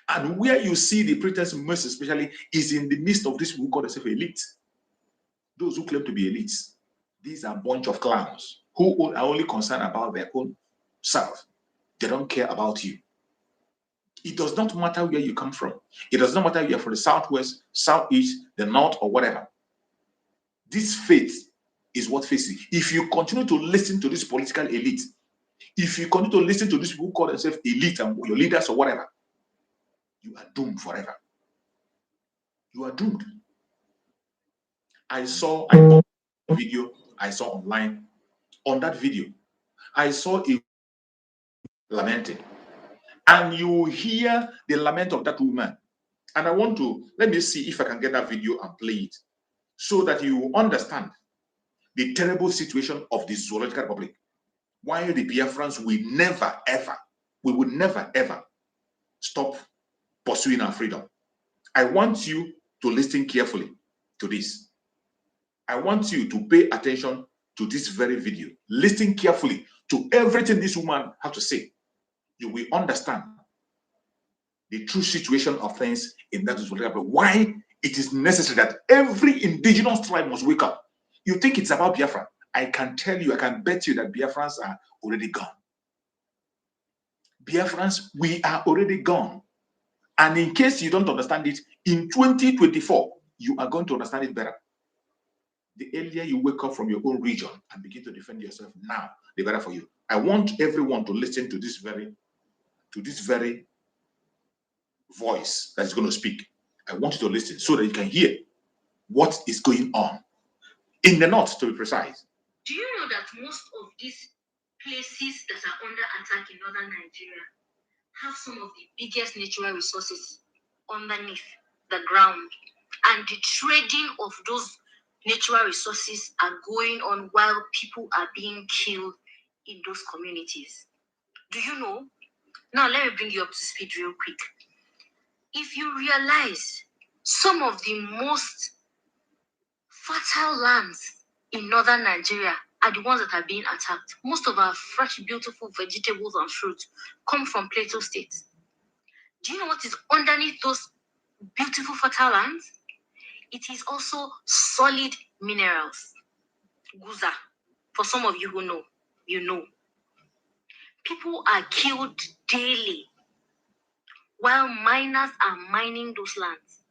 And where you see the pretense most especially is in the midst of these people who call themselves elite. Those who claim to be elites. These are a bunch of clowns who are only concerned about their own self. They don't care about you. It does not matter where you come from. It does not matter if you're from the southwest, southeast, the north, or whatever. This faith is what faces. If you continue to listen to this political elite, if you continue to listen to these people who call themselves elite and your leaders or whatever, you are doomed forever. You are doomed. I saw a video I saw online. On that video, I saw a lamenting. And you hear the lament of that woman. And I want to, let me see if I can get that video and play it so that you understand the terrible situation of the Zoological Republic. Why the Biafrans will never, ever, we will never, ever stop pursuing our freedom. I want you to listen carefully to this. I want you to pay attention to this very video. Listen carefully to everything this woman has to say. You will understand the true situation of things in that Zoological Republic. Why it is necessary that every indigenous tribe must wake up. You think it's about Biafra. I can tell you, I can bet you that Biafrans are already gone. Biafrans, we are already gone. And in case you don't understand it, in 2024, you are going to understand it better. The earlier you wake up from your own region and begin to defend yourself now, the better for you. I want everyone to listen to this very voice that is going to speak. I want you to listen so that you can hear what is going on in the north, to be precise. Do you know that most of these places that are under attack in northern Nigeria have some of the biggest natural resources underneath the ground, and the trading of those natural resources are going on while people are being killed in those communities? Do you know? Now let me bring you up to speed real quick. If you realize some of the most fertile lands in northern Nigeria are the ones that are being attacked. Most of our fresh, beautiful vegetables and fruits come from Plateau State. Do you know what is underneath those beautiful fertile lands? It is also solid minerals. Guza. For some of you who know, you know. People are killed daily while miners are mining those lands.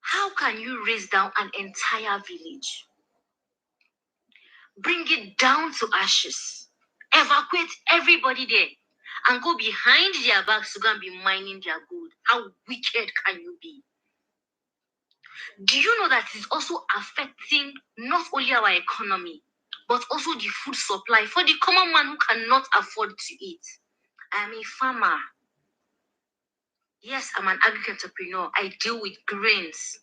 How can you raise down an entire village? Bring it down to ashes, evacuate everybody there, and go behind their backs to go and be mining their gold? How wicked can you be? Do you know that it's also affecting not only our economy, but also the food supply for the common man who cannot afford to eat? I am a farmer. Yes, I'm an agri-entrepreneur. I deal with grains.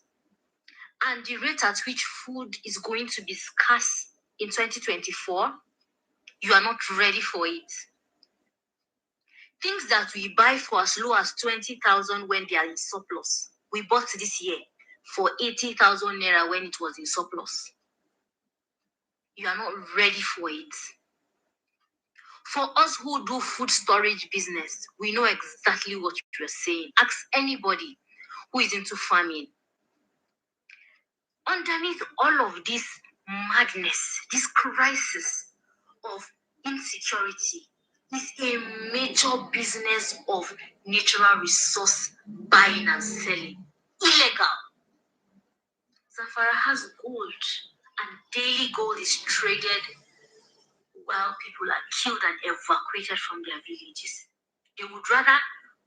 And the rate at which food is going to be scarce in 2024, you are not ready for it. Things that we buy for as low as 20,000 when they are in surplus, we bought this year for 80,000 naira when it was in surplus. You are not ready for it. For us who do food storage business, we know exactly what you're saying. Ask anybody who is into farming. Underneath all of this madness, this crisis of insecurity, is a major business of natural resource buying and selling. Illegal. Zamfara has gold, and daily gold is traded while people are killed and evacuated from their villages. They would rather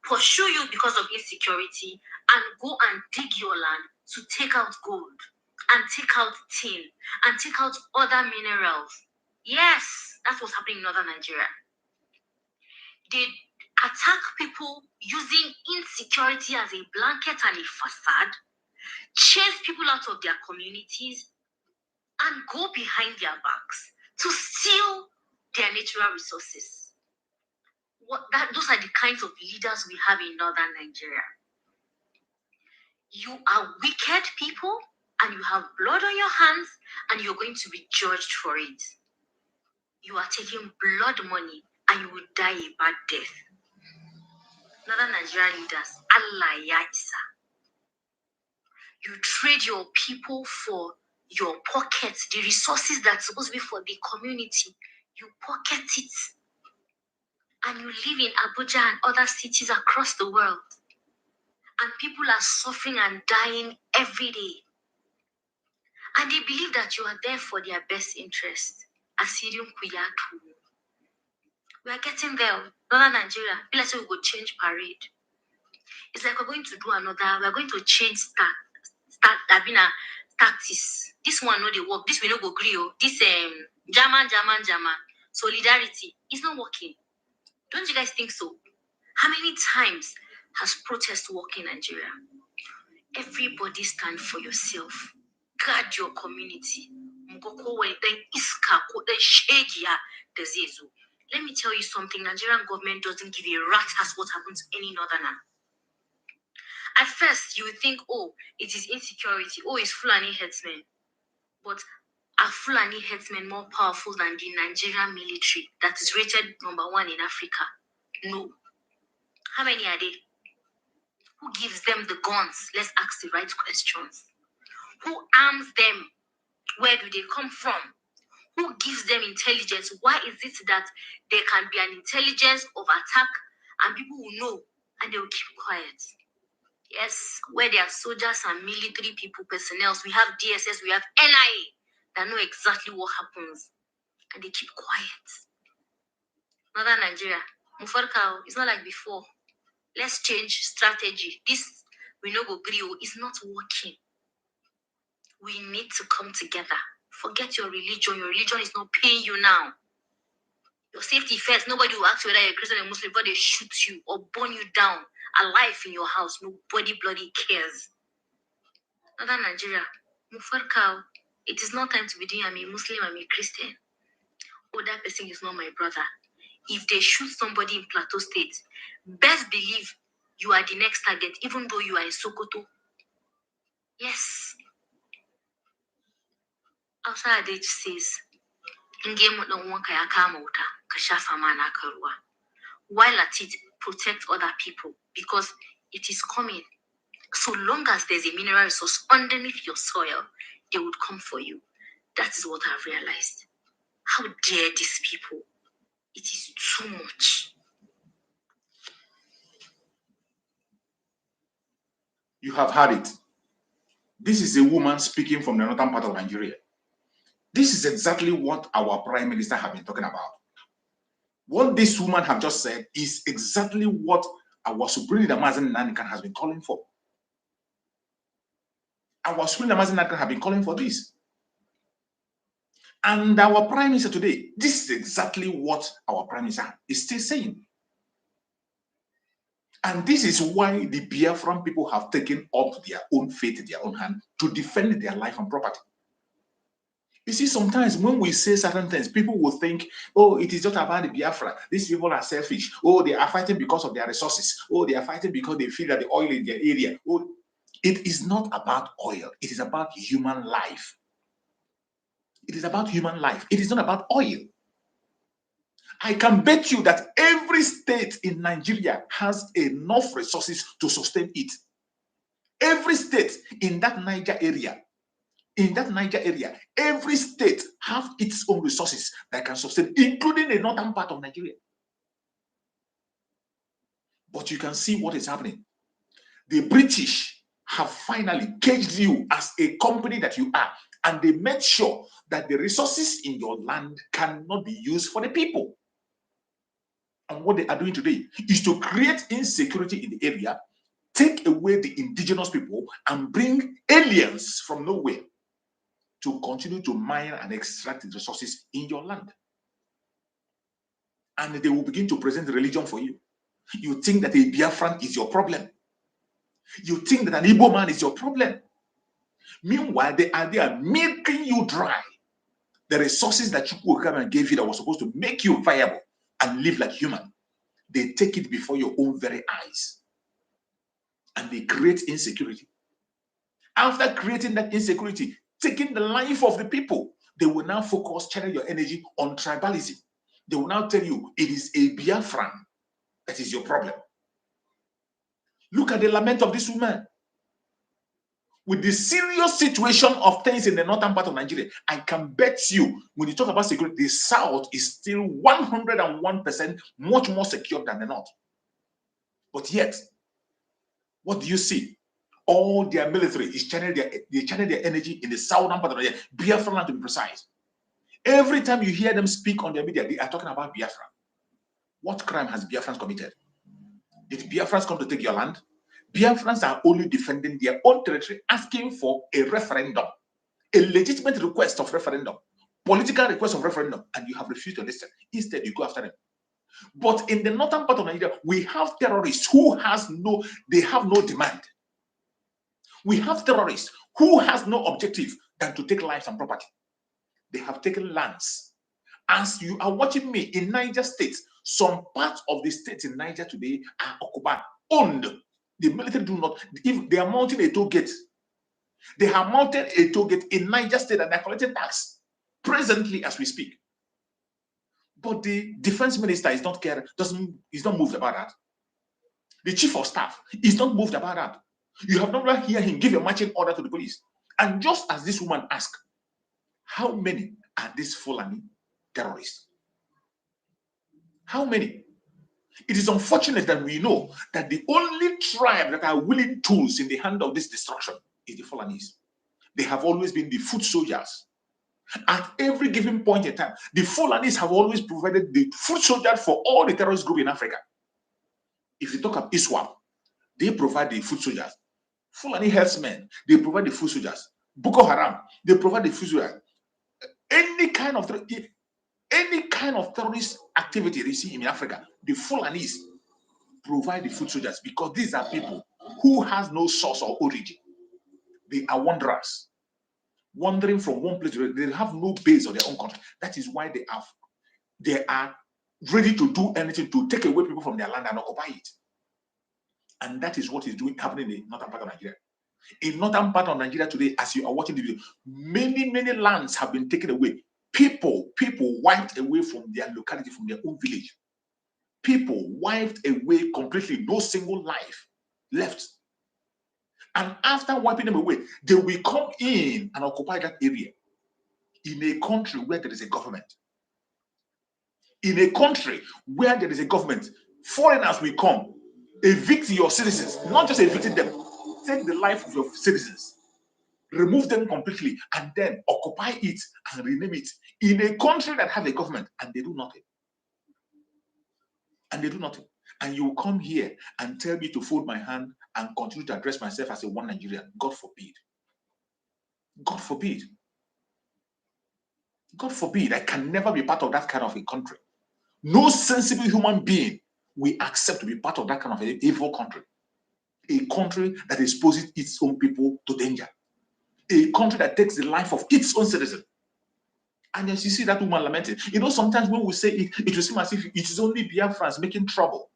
pursue you because of insecurity and go and dig your land to take out gold and take out tin and take out other minerals. Yes, that's what's happening in northern Nigeria. They attack people using insecurity as a blanket and a facade, chase people out of their communities, and go behind their backs to steal their natural resources. Those are the kinds of leaders we have in northern Nigeria. You are wicked people, and you have blood on your hands, and you're going to be judged for it. You are taking blood money, and you will die a bad death. Northern Nigerian leaders, Allah ya Isa. You trade your people for your pockets, the resources that's supposed to be for the community. You pocket it. And you live in Abuja and other cities across the world. And people are suffering and dying every day. And they believe that you are there for their best interest. Assyrian Kuyatu. We are getting there. Northern Nigeria, let's say we go change parade. It's like we're going to do we're going to change tactics. This one no they work. This we no go agree. This German. Solidarity is not working. Don't you guys think so? How many times has protest worked in Nigeria? Everybody stand for yourself. Guard your community. Let me tell you something. Nigerian government doesn't give a rat as what happens to any northerner. At first, you would think, oh, it is insecurity. Oh, it's Fulani headsmen. But are Fulani headsmen more powerful than the Nigerian military that is rated #1 in Africa? No. How many are they? Who gives them the guns? Let's ask the right questions. Who arms them? Where do they come from? Who gives them intelligence? Why is it that there can be an intelligence of attack and people will know and they will keep quiet? Yes, where there are soldiers and military people, personnel, we have DSS, we have NIA that know exactly what happens and they keep quiet. Northern Nigeria, Mufarkao, it's not like before. Let's change strategy. This we know go grill is not working. We need to come together. Forget your religion. Your religion is not paying you now. Your safety first. Nobody will ask you whether you're Christian or Muslim before they shoot you or burn you down alive in your house. Nobody bloody cares. Northern Nigeria, Mufarkao, it is not time to be doing I'm a Muslim, I'm a Christian. Oh, that person is not my brother. If they shoot somebody in Plateau State, best believe you are the next target, even though you are in Sokoto. Yes. Outside Adage says, while at it, protect other people because it is coming. So long as there's a mineral resource underneath your soil, they would come for you. That is what I've realized. How dare these people? It is too much. You have heard it. This is a woman speaking from the northern part of Nigeria. This is exactly what our Prime Minister has been talking about. What this woman have just said is exactly what our Supreme Leader Mazen Nanikan has been calling for. Our Supreme Leader Mazen Nanikan have been calling for this. And our Prime Minister today, this is exactly what our Prime Minister is still saying. And this is why the Biafran people have taken up their own fate in their own hand to defend their life and property. You see, sometimes when we say certain things, people will think, oh, it is just about the Biafra. These people are selfish. Oh, they are fighting because of their resources. Oh, they are fighting because they feel that the oil in their area. Oh, it is not about oil. It is about human life. It is about human life. It is not about oil. I can bet you that every state in Nigeria has enough resources to sustain it. Every state in that Niger area, every state have its own resources that can sustain, including the northern part of Nigeria. But you can see what is happening. The British have finally caged you as a company that you are, and they made sure that the resources in your land cannot be used for the people. And what they are doing today is to create insecurity in the area, take away the indigenous people, and bring aliens from nowhere to continue to mine and extract the resources in your land. and they will begin to present religion for you. You think that a Biafran is your problem. You think that an Igbo man is your problem. Meanwhile, they are there milking you dry. The resources that Chukwuka gave you that was supposed to make you viable and live like human, they take it before your own very eyes. And they create insecurity. After creating that insecurity, taking the life of the people, they will now channel your energy on tribalism. They will now tell you it is a Biafran that is your problem. Look at the lament of this woman. With the serious situation of things in the northern part of Nigeria, I can bet you, when you talk about security, the south is still 101% much more secure than the north. But yet, what do you see? All their military is channel their energy in the southern part of Nigeria, Biafra land to be precise. Every time you hear them speak on their media, they are talking about Biafra. What crime has Biafrans committed? Did Biafrans come to take your land? Biafrans are only defending their own territory, asking for a referendum, a legitimate request of referendum, political request of referendum, and you have refused to listen. Instead, you go after them. But in the northern part of Nigeria, we have terrorists who have no demand. We have terrorists who has no objective than to take lives and property. They have taken lands. As you are watching me in Niger State, some parts of the states in Niger today are occupied, owned. The military do not, if they are mounting a toll gate, they have mounted a toll gate in Niger State and they're collecting tax presently as we speak. But the defense minister is not moved about that. The chief of staff is not moved about that. You have not heard him give a marching order to the police. And just as this woman asked, how many are these Fulani terrorists? How many? It is unfortunate that we know that the only tribe that are willing tools in the hand of this destruction is the Fulanis. They have always been the foot soldiers. At every given point in time, the Fulanis have always provided the foot soldiers for all the terrorist groups in Africa. If you talk of ISWAP, they provide the foot soldiers. Fulani herdsmen, they provide the foot soldiers. Boko Haram, they provide the foot soldiers. Any kind of terrorist activity you see in Africa, the Fulanis provide the foot soldiers because these are people who has no source or origin. They are wanderers, wandering from one place to another. They have no base of their own country. That is why they are ready to do anything to take away people from their land and occupy it. And that is what is happening in the northern part of Nigeria. In northern part of Nigeria today, as you are watching the video, many lands have been taken away. People wiped away from their locality, from their own village. People wiped away completely, no single life left. And after wiping them away, they will come in and occupy that area in a country where there is a government. In a country where there is a government, foreigners will come, evict your citizens, not just evicting them, take the life of your citizens, remove them completely, and then occupy it and rename it in a country that has a government, and they do nothing. And they do nothing. And you come here and tell me to fold my hand and continue to address myself as a one Nigerian. God forbid. God forbid. God forbid. I can never be part of that kind of a country. No sensible human being will accept to be part of that kind of an evil country. A country that exposes its own people to danger. A country that takes the life of its own citizen. And as you see that woman lamenting, sometimes when we say it, it will seem as if it is only Biafrans making trouble.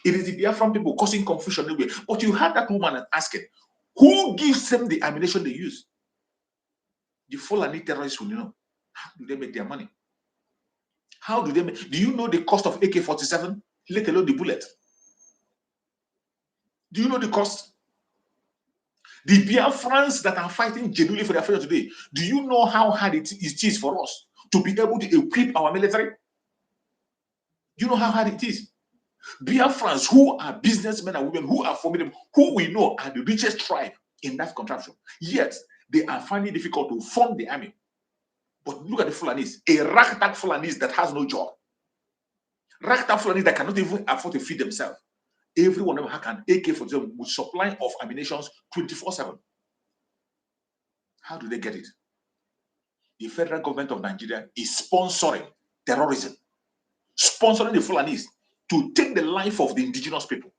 It is the Biafran people causing confusion anyway. But you had that woman asking, who gives them the ammunition they use? The Fulani terrorists will know. How do they make their money? How do they make? Do you know the cost of AK-47? Let alone the bullet. Do you know the cost? The Biafrans that are fighting genuinely for their freedom today, do you know how hard it is for us to be able to equip our military? Do you know how hard it is? Biafrans who are businessmen and women who are formidable, who we know are the richest tribe in that contraption, yet they are finding it difficult to fund the army. But look at the Fulanis, a ragtag Fulanis that has no job. Ragtag Fulanis that cannot even afford to feed themselves. Every one of them has an AK-47 with supply of ammunition 24/7. How do they get it? The federal government of Nigeria is sponsoring terrorism. sponsoring the Fulanis to take the life of the indigenous people.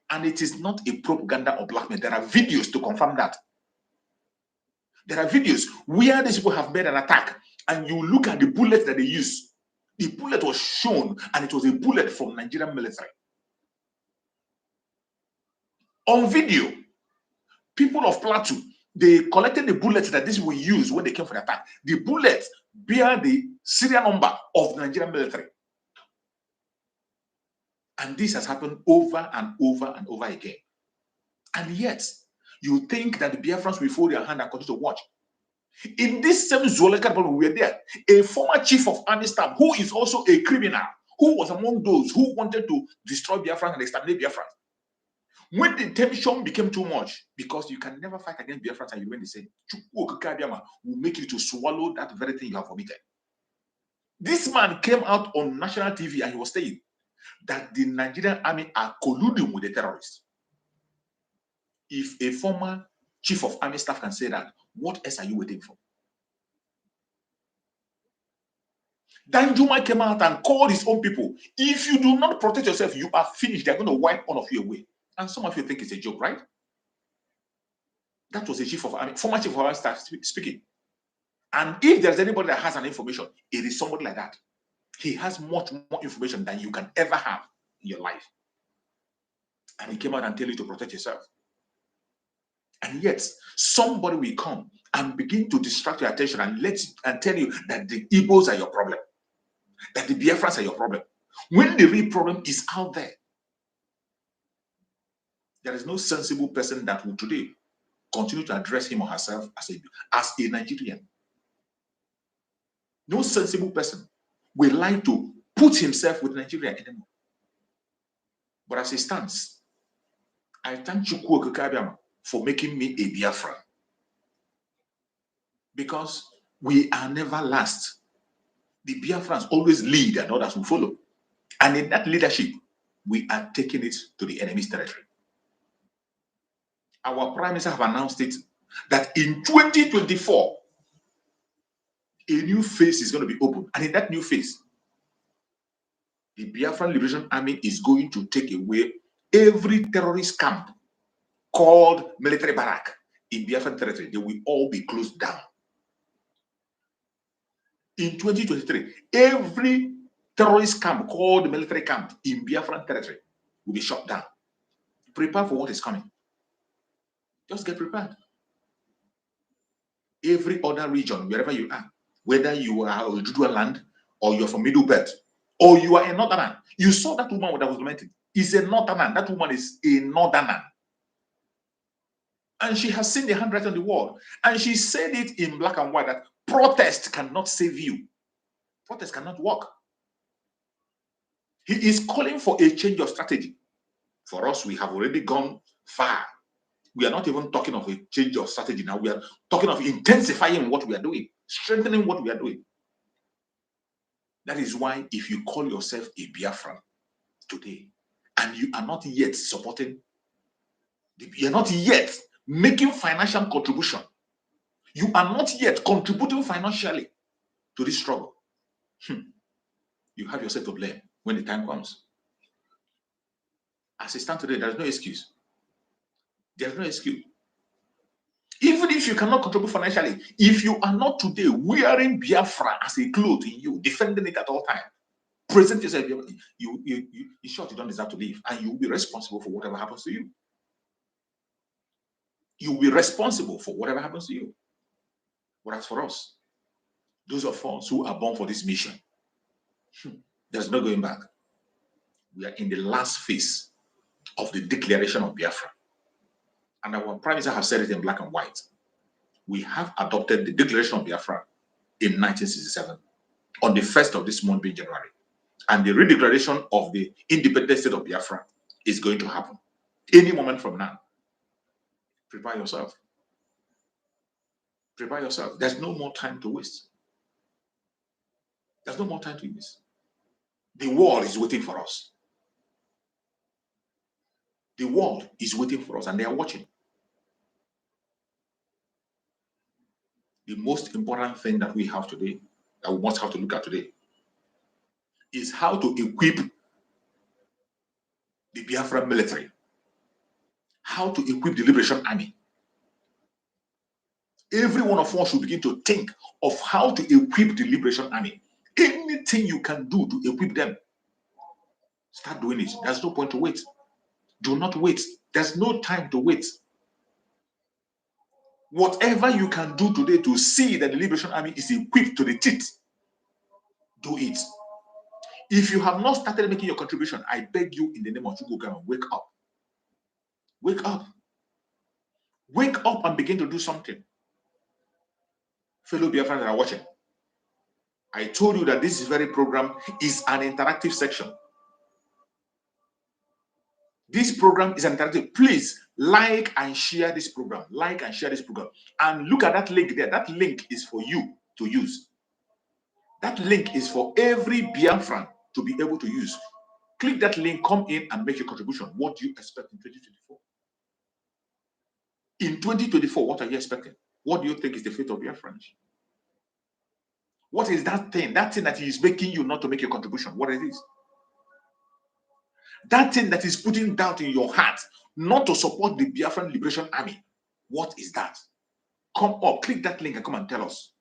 And it is not a propaganda or blackmail. There are videos to confirm that. There are videos where these people have made an attack, and you look at the bullets that they use. The bullet was shown, and it was a bullet from Nigerian military. On video, people of Plateau, they collected the bullets that these people used when they came for the attack. The bullets bear the serial number of the Nigerian military. And this has happened over and over and over again. And yet, you think that the Biafrans will fold their hand and continue to watch. In this same zoological problem, we were there. A former chief of army staff, who is also a criminal, who was among those who wanted to destroy Biafra and exterminate Biafra. When the tension became too much, because you can never fight against Biafrans and you remain the same, will make you to swallow that very thing you have omitted. This man came out on national TV and he was saying that the Nigerian army are colluding with the terrorists. If a former chief of army staff can say that, what else are you waiting for? Danjuma came out and called his own people. If you do not protect yourself, you are finished. They're going to wipe all of you away. And some of you think it's a joke, right? That was a chief of army, former chief of army staff speaking. And if there's anybody that has an information, it is somebody like that. He has much more information than you can ever have in your life. And he came out and tell you to protect yourself. And yet, somebody will come and begin to distract your attention and tell you that the Igbos are your problem, that the Biafrans are your problem, when the real problem is out there. There is no sensible person that will today continue to address him or herself as a Nigerian. No sensible person will like to put himself with Nigeria anymore. But as it stands, I thank Chukwu Okike for making me a Biafran. Because we are never last. The Biafrans always lead and others will follow. And in that leadership, we are taking it to the enemy's territory. Our prime minister have announced it that in 2024, a new phase is going to be opened. And in that new phase, the Biafran Liberation Army is going to take away every terrorist camp called military barrack in Biafran territory. They will all be closed down. In 2023, every terrorist camp called military camp in Biafran territory will be shut down. Prepare for what is coming. Just get prepared. Every other region, wherever you are, whether you are Ojudua land or you're from Middle Belt or you are a Northerner, you saw that woman that was lamenting. Is a Northerner. That woman is a Northerner. And she has seen the handwriting on the wall. And she said it in black and white that protest cannot save you. Protest cannot work. He is calling for a change of strategy. For us, we have already gone far. We are not even talking of a change of strategy now. We are talking of intensifying what we are doing, strengthening what we are doing. That is why if you call yourself a Biafran today and you are not yet supporting, you are not yet making financial contribution, you are not yet contributing financially to this struggle, you have yourself to blame when the time comes. As it stands today, there is no excuse. There is no excuse. Even if you cannot contribute financially, if you are not today wearing Biafra as a cloth in you, defending it at all times, present yourself, in short, you don't deserve to live, and you will be responsible for whatever happens to you. You will be responsible for whatever happens to you. Whereas for us, those of us who are born for this mission, there's no going back. We are in the last phase of the declaration of Biafra. And our prime minister has said it in black and white. We have adopted the Declaration of Biafra in 1967, on the 1st of this month being January. And the redeclaration of the independent state of Biafra is going to happen any moment from now. Prepare yourself. Prepare yourself. There's no more time to waste. There's no more time to waste. The world is waiting for us. The world is waiting for us, and they are watching. The most important thing that we have today, that we must have to look at today, is how to equip the Biafra military, how to equip the Liberation Army. Every one of us should begin to think of how to equip the Liberation Army. Anything you can do to equip them, start doing it. There's no point to wait. Do not wait. There's no time to wait. Whatever you can do today to see that the Liberation Army is equipped to the teeth, do it. If you have not started making your contribution, I beg you in the name of Chukwuka, wake up. Wake up. Wake up and begin to do something. Fellow Biafrans that are watching, I told you that this very program is an interactive section. This program is an interactive. Please like and share this program. Like and share this program. And look at that link there. That link is for you to use. That link is for every Biafran to be able to use. Click that link, come in and make your contribution. What do you expect in 2024? In 2024, what are you expecting? What do you think is the fate of Biafrans? What is that thing? That thing that is making you not to make your contribution. What it is? That thing that is putting doubt in your heart not to support the Biafran Liberation Army. What is that? Come up, click that link and come and tell us.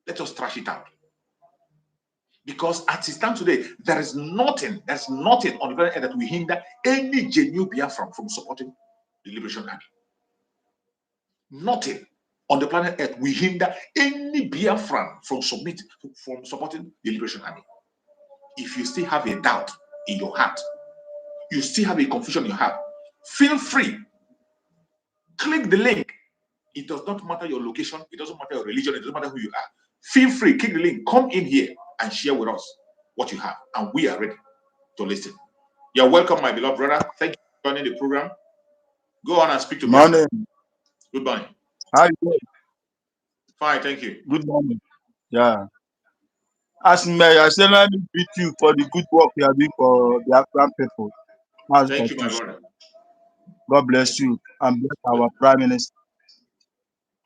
Let us trash it out. Because as it stands today, there's nothing on the very end that will hinder any genuine Biafran from supporting the Liberation Army. Nothing on the planet Earth will hinder any Biafran from supporting the Liberation Army. If you still have a doubt in your heart, you still have a confusion in your heart, feel free. Click the link. It does not matter your location, it doesn't matter your religion, it doesn't matter who you are. Feel free, click the link, come in here and share with us what you have, and we are ready to listen. You're welcome, my beloved brother. Thank you for joining the program. Go on and speak to me. Morning. Good morning. How are you doing? Fine, thank you. Good morning. Yeah. As may I say, let me greet you for the good work you are doing for the African people. Thank you, my brother. God bless you and bless our Prime Minister.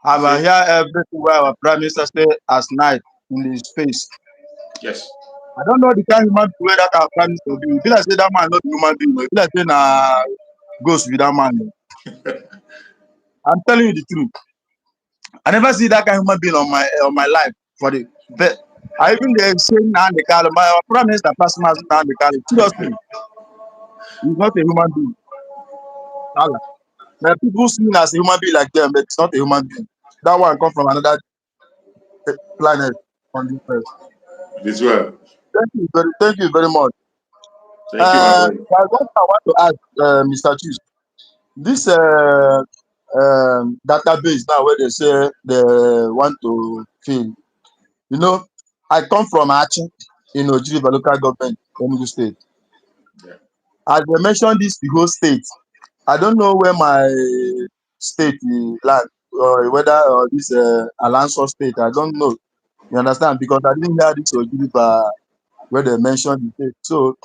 I will hear everything where our Prime Minister stay as night in his space. Yes. I don't know the kind of human being that our Prime Minister do. If I say that man not human being, if I say na ghost with that man. I'm telling you the truth. I never see that kind of human being on my life for the but I even the same now the call my Prime Minister pass now the call. Seriously, he's not a human being. Now people see him as a human being like them, but it's not a human being. That one come from another planet on this earth. This well. Thank you very much. Thank you, my brother. What I want to ask Mr. Chief, this database now where they say they want to fill. You know, I come from Achi in Ojiriba local government, Enugu State. Yeah. As they mentioned this, the whole state, I don't know where my state land or whether this Alanso state, I don't know. You understand? Because I didn't hear this Ojiriba where they mentioned the state. So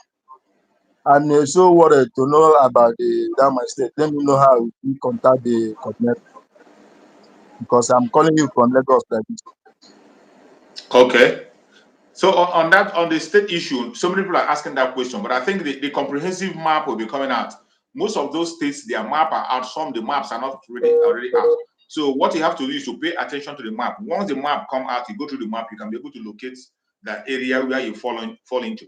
I'm so worried to know about that my state. Let me know how we contact the coordinator. Because I'm calling you from Lagos like this. Okay. So on the state issue, so many people are asking that question, but I think the comprehensive map will be coming out. Most of those states, their map are out. Some of the maps are not already out. So what you have to do is to pay attention to the map. Once the map come out, you go through the map, you can be able to locate the area where you fall into.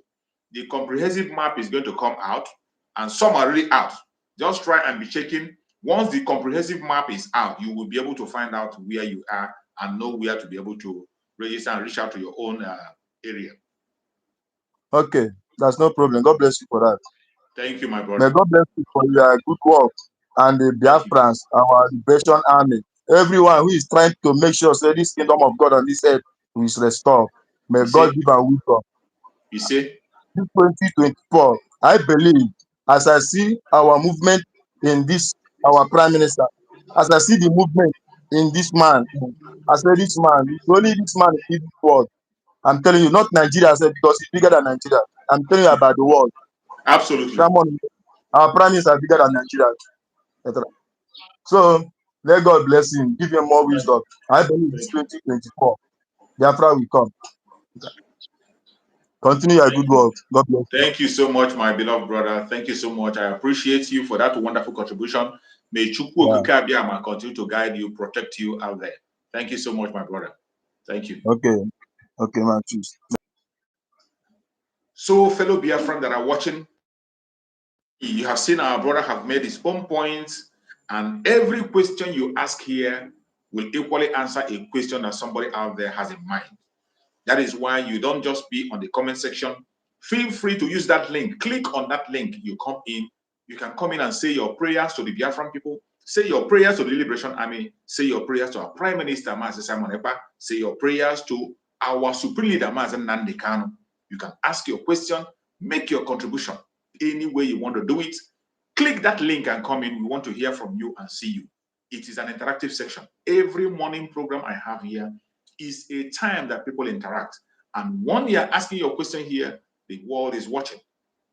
The comprehensive map is going to come out, and some are already out. Just try and be checking. Once the comprehensive map is out, you will be able to find out where you are and know where to be able to register and reach out to your own area. Okay, that's no problem. God bless you for that. Thank you, my brother. May God bless you for your good work and the Biafrans, our liberation army, everyone who is trying to make sure that this kingdom of God on this earth is restored. May God give a wisdom. You see? In 2024, I believe, as I see our movement in this, our Prime Minister, as I see the movement in this man, I say this man, only this man in this world. I'm telling you, not Nigeria, I said, because it's bigger than Nigeria. I'm telling you about the world. Absolutely. Come on, our Prime Minister is bigger than Nigeria. So let God bless him, give him more wisdom. I believe this 2024, Biafra will come. Continue your good work. God bless you. Thank you so much, my beloved brother. Thank you so much. I appreciate you for that wonderful contribution. May Chukwu Okike continue to guide you, protect you out there. Thank you so much, my brother. Thank you. Okay. Okay, man. Choose. So, fellow Biafran that are watching, you have seen our brother have made his own points, and every question you ask here will equally answer a question that somebody out there has in mind. That is why you don't just be on the comment section. Feel free to use that link. Click on that link. You come in. You can come in and say your prayers to the Biafran people. Say your prayers to the Liberation Army. Say your prayers to our Prime Minister, Mazi Simon Ekpa. Say your prayers to our Supreme Leader, Mazi Nnamdi Kanu. You can ask your question. Make your contribution any way you want to do it. Click that link and come in. We want to hear from you and see you. It is an interactive section. Every morning program I have here is a time that people interact. And when you're asking your question here, the world is watching.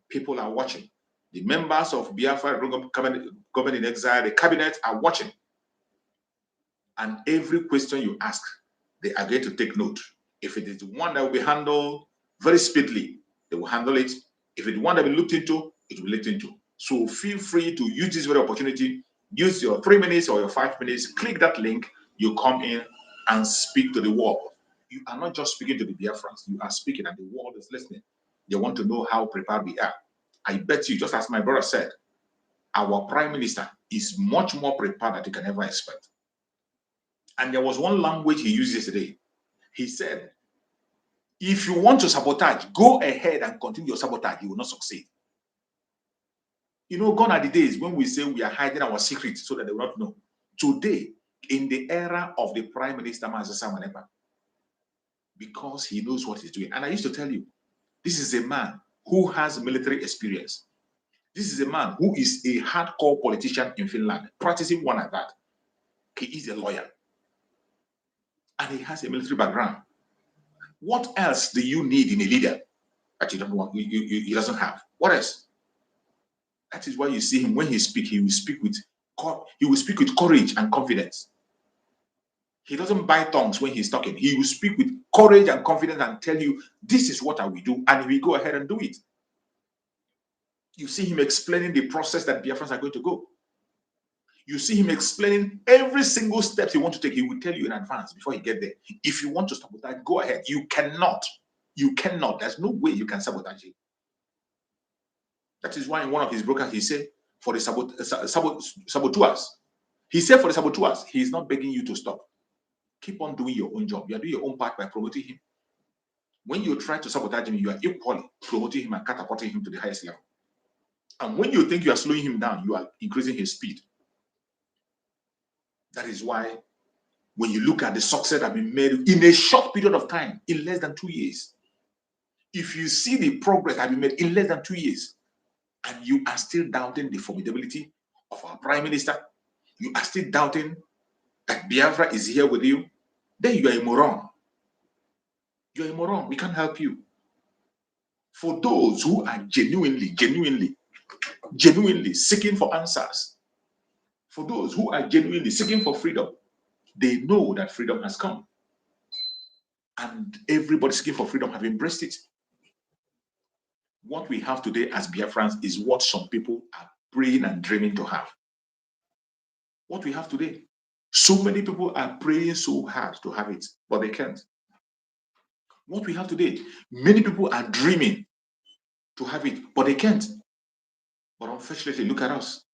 People are watching. The members of Biafra government in exile, the cabinet are watching. And every question you ask, they are going to take note. If it is one that will be handled very speedily, they will handle it. If it's one that will be looked into, it will be looked into. So feel free to use this very opportunity. Use your 3 minutes or your 5 minutes. Click that link. You come in and speak to the world. You are not just speaking to the Biafrans. You are speaking and the world is listening. They want to know how prepared we are. I bet you, just as my brother said, our Prime Minister is much more prepared than you can ever expect. And there was one language he used yesterday. He said, if you want to sabotage, go ahead and continue your sabotage. You will not succeed. You know, gone are the days when we say we are hiding our secrets so that they will not know. Today, in the era of the Prime Minister, Mazi Simon Ekpa, because he knows what he's doing. And I used to tell you, this is a man who has military experience. This is a man who is a hardcore politician in Finland, practicing one at that. He is a lawyer. And he has a military background. What else do you need in a leader that you don't want? He doesn't have. What else? That is why you see him when he speaks. He will speak with courage and confidence. He doesn't bite tongues when he's talking. He will speak with courage and confidence and tell you, this is what I will do, and he will go ahead and do it. You see him explaining the process that Biafrans are going to go. You see him explaining every single step he wants to take. He will tell you in advance before he get there. If you want to sabotage, go ahead. You cannot. You cannot. There's no way you can sabotage it. That is why in one of his brokers, he said, for the saboteurs, he said for the saboteurs, he is not begging you to stop. Keep on doing your own job. You are doing your own part by promoting him. When you try to sabotage him, you are equally promoting him and catapulting him to the highest level. And when you think you are slowing him down, you are increasing his speed. That is why when you look at the success that has been made in a short period of time, in less than 2 years, if you see the progress that has been made in less than 2 years, and you are still doubting the formidability of our Prime Minister, you are still doubting that Biafra is here with you, then you are a moron. You are a moron. We can't help you. For those who are genuinely seeking for answers, for those who are genuinely seeking for freedom, they know that freedom has come. And everybody seeking for freedom have embraced it. What we have today as Biafrans is what some people are praying and dreaming to have. What we have today, so many people are praying so hard to have it, but they can't. What we have today, many people are dreaming to have it, but they can't. But unfortunately, look at us.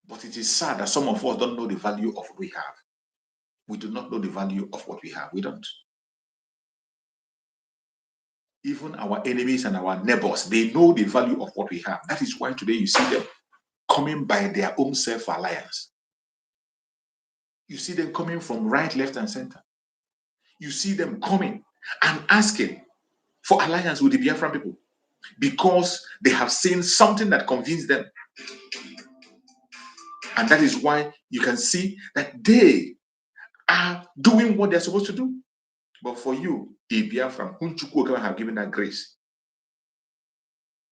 But it is sad that some of us don't know the value of what we have. We do not know the value of what we have. We don't. Even our enemies and our neighbors, they know the value of what we have. That is why today you see them coming by their own self-alliance. You see them coming from right, left, and center. You see them coming and asking for alliance with the Biafran people because they have seen something that convinced them. And that is why you can see that they are doing what they're supposed to do. But for you, a Biafran, whom Chukwu have given that grace,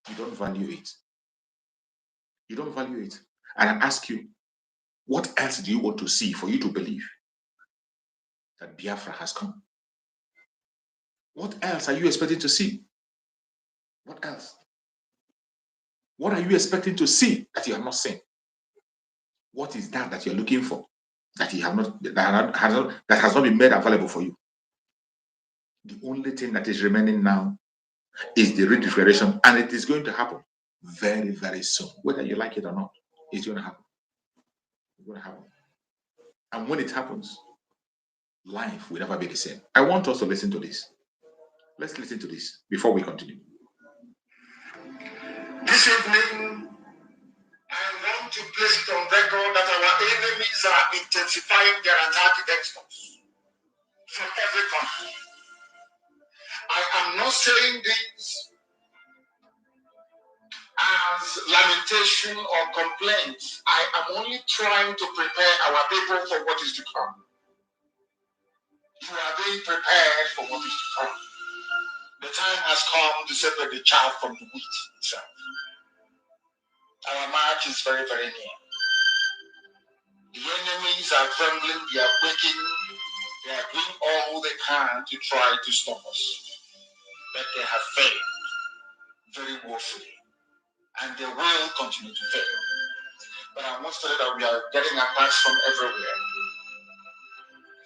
you don't value it. You don't value it. And I ask you, what else do you want to see for you to believe that Biafra has come? What else are you expecting to see? What else? What are you expecting to see that you have not seen? What is that you're looking for that you have not, that has not been made available for you? The only thing that is remaining now is the redeclaration, and it is going to happen very, very soon. Whether you like it or not, it's going to happen. It's going to happen. And when it happens, life will never be the same. I want us to listen to this. Let's listen to this before we continue. This evening, I want to place it on record that our enemies are intensifying their attack against us from every corner. I am not saying this as lamentation or complaint. I am only trying to prepare our people for what is to come. You are being prepared for what is to come. The time has come to separate the chaff from the wheat itself. Our march is very, very near. The enemies are trembling, they are quaking, they are doing all they can to try to stop us. But they have failed very woefully, and they will continue to fail. But I want to tell you that we are getting attacks from everywhere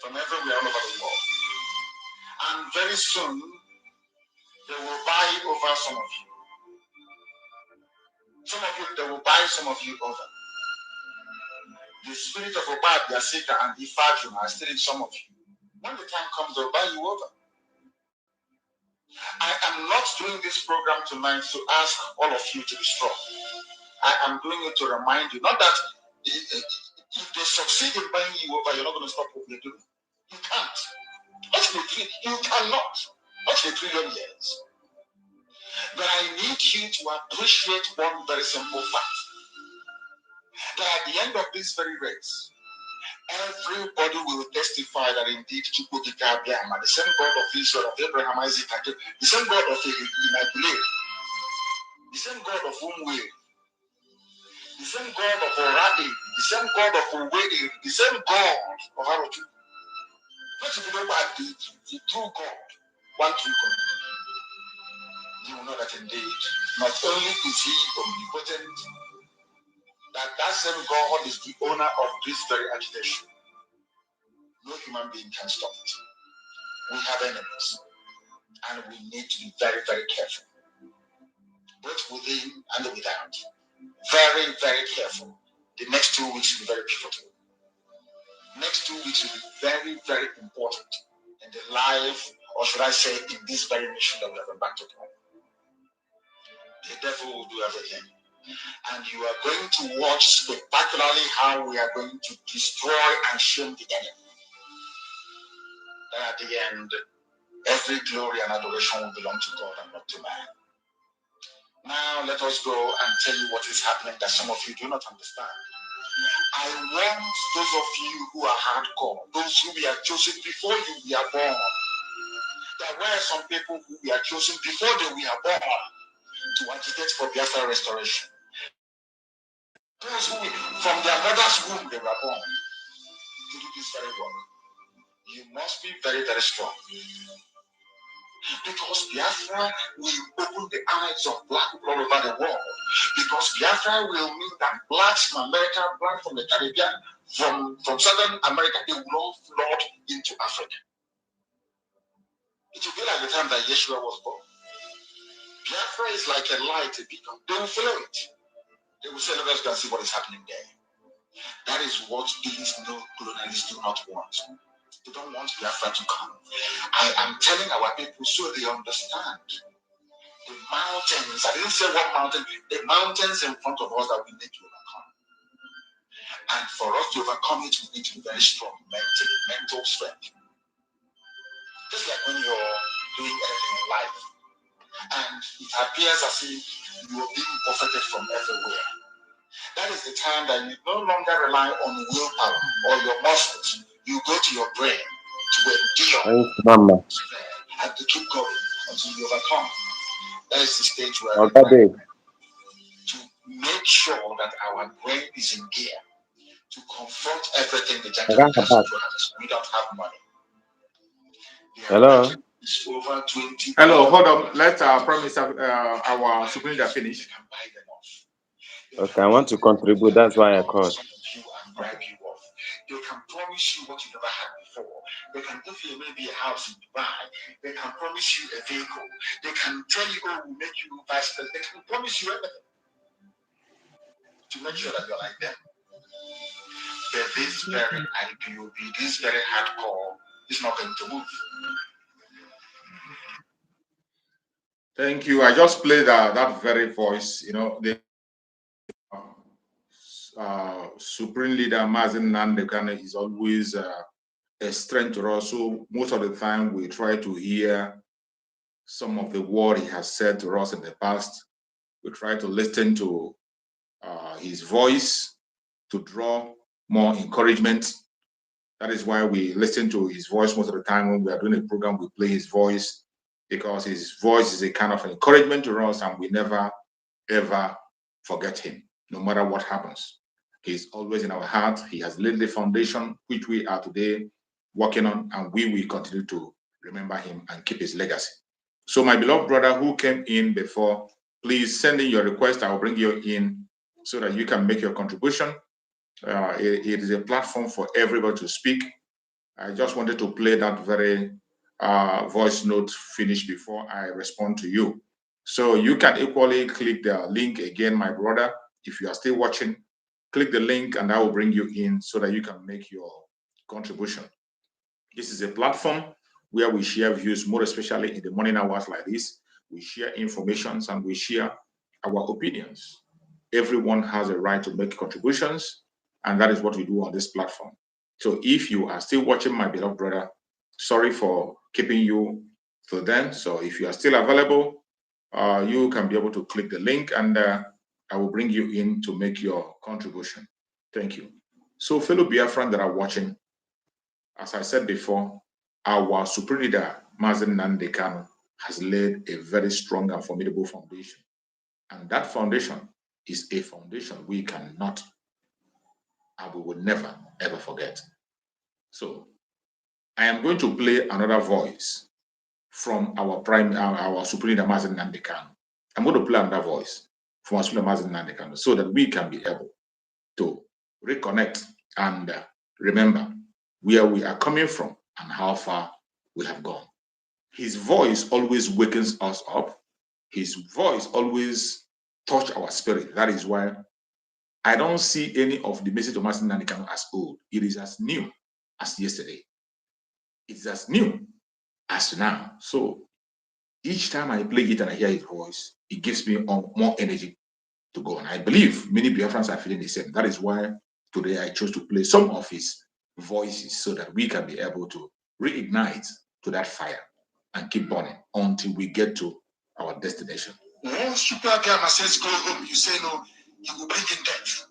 all over the world. And very soon, they will buy over some of you. They will buy some of you over. The spirit of Obad, Yasika, and Ifajum are still in some of you. When the time comes, they'll buy you over. I am not doing this program tonight to ask all of you to be strong. I am doing it to remind you, not that if they succeed in buying you over, you're not going to stop what they're doing. You can't. You cannot. Not for 3 trillion years. But I need you to appreciate one very simple fact. That at the end of this very race, everybody will testify that indeed Chukwukikabiama, the same God of Israel, of Abraham, Isaac, and the same God of Immaculate, the same God of Umwe, the same God of Oradi, the same God of Uwedi, the same God of Arotu. Not if you know about the true God, one true God. You will know that indeed, not only is he omnipotent, that same God is the owner of this very agitation. No human being can stop it. We have enemies, and we need to be very, very careful, both within and without. Very, very careful. The next 2 weeks will be very pivotal. Next 2 weeks will be very, very important in the life, or should I say, in this very mission that we have embarked upon. The devil will do everything. And you are going to watch spectacularly how we are going to destroy and shame the enemy. And at the end, every glory and adoration will belong to God and not to man. Now let us go and tell you what is happening that some of you do not understand. I want those of you who are hardcore, those who we are chosen before you were born. There were some people who were chosen before they were born to agitate for Biafra restoration. Those who, from their mother's womb, they were born to do this very work. You must be very, very strong. Because Biafra will open the eyes of black people all over the world. Because Biafra will mean that blacks from America, blacks from the Caribbean, from Southern America, they will all flood into Africa. It will be like the time that Yeshua was born. Biafra is like a light, a beacon. They will follow it. They will say, let us go and see what is happening there. That is what these colonialists do not want. They don't want Biafra to come. I am telling our people so they understand. The mountains, I didn't say what mountain, the mountains in front of us that we need to overcome. And for us to overcome it, we need to be very strong mentally, mental strength. Just like when you're doing anything in life, and it appears as if you are being buffeted from everywhere. That is the time that you no longer rely on willpower or your muscles. You go to your brain to endure and to keep going until you overcome. That is the stage where to make sure that our brain is in gear to confront everything the gentleman has to us. We don't have money. Hello. It's over 20. Hello, hold on. Let promise our Supreme Leader finish. Okay, I want to contribute. That's why I called. They can promise you what you never had before. They can give you maybe a house in Dubai. They can promise you a vehicle. They can tell you, oh, we'll make you vice president. They can promise you everything to make sure that you're like them. But this very IPOB, this very hardcore, is not going to move. Thank you. I just played that very voice. You know, the Supreme Leader Mazen Nandekane is always a strength to us. So most of the time we try to hear some of the word he has said to us in the past. We try to listen to his voice to draw more encouragement. That is why we listen to his voice most of the time when we are doing a program. We play his voice because his voice is a kind of encouragement to us, and we never ever forget him, no matter what happens. He's always in our heart. He has laid the foundation which we are today working on, and we will continue to remember him and keep his legacy. So my beloved brother who came in before, please send in your request. I will bring you in so that you can make your contribution. It is a platform for everybody to speak. I just wanted to play that very voice note finish before I respond to you. So you can equally click the link again, my brother. If you are still watching, click the link and I will bring you in so that you can make your contribution. This is a platform where we share views, more especially in the morning hours like this. We share informations and we share our opinions. Everyone has a right to make contributions, and that is what we do on this platform. So if you are still watching, my beloved brother, sorry for keeping you till then. So if you are still available, you can be able to click the link and I will bring you in to make your contribution. Thank you. So fellow Biafrans that are watching, as I said before, our Supreme Leader, Mazen Nandekano, has laid a very strong and formidable foundation. And that foundation is a foundation we cannot and we will never, ever forget. So I am going to play another voice from our Supreme Leader, Mazen Nandekano. I'm going to play another voice from our Supreme Leader, Mazen Nandekano, so that we can be able to reconnect and remember where we are coming from and how far we have gone. His voice always wakens us up. His voice always touches our spirit. That is why I don't see any of the message of Mazen Nandekano as old. It is as new as yesterday. It's as new as now. So each time I play it and I hear his voice, it gives me more energy to go on. I believe many Biafrans are feeling the same. That is why today I chose to play some of his voices so that we can be able to reignite to that fire and keep burning until we get to our destination. Once you says go home, you say no, you will bring in death.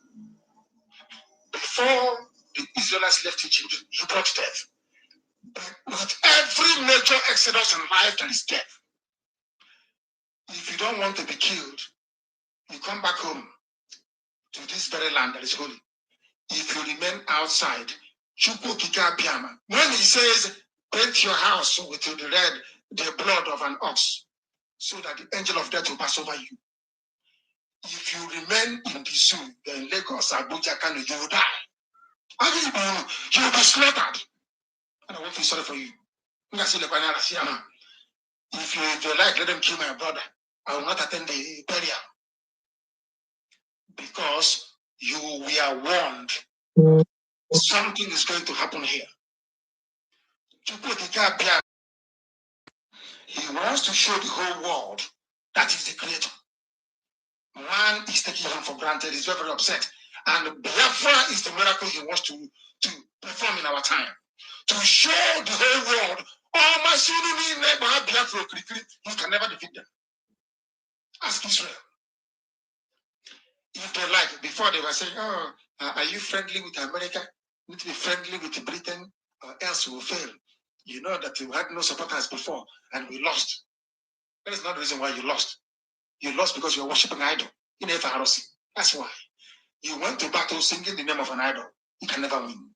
Before the Israelites left Egypt, he brought death. But with every major exodus in life, there is death. If you don't want to be killed, you come back home to this very land that is holy. If you remain outside, when he says, paint your house with the blood of an ox, so that the angel of death will pass over you. If you remain in the zoo, in Lagos, Abuja, Kano, you will die. You will be slaughtered. And I won't feel sorry for you. If you like, let them kill my brother. I will not attend the burial. Because we are warned. Something is going to happen here. He wants to show the whole world that he's the creator. Man is taking him for granted. He's very, very upset. And Biafra is the miracle he wants to perform in our time. To show the whole world, oh, my son, Biafra, he can never defeat them. Ask Israel. If they like, before they were saying, oh, are you friendly with America? You need to be friendly with Britain, or else we will fail. You know that we had no supporters before, and we lost. That is not the reason why you lost. You lost because you were worshiping an idol in FRC. That's why. You went to battle singing the name of an idol. You can never win.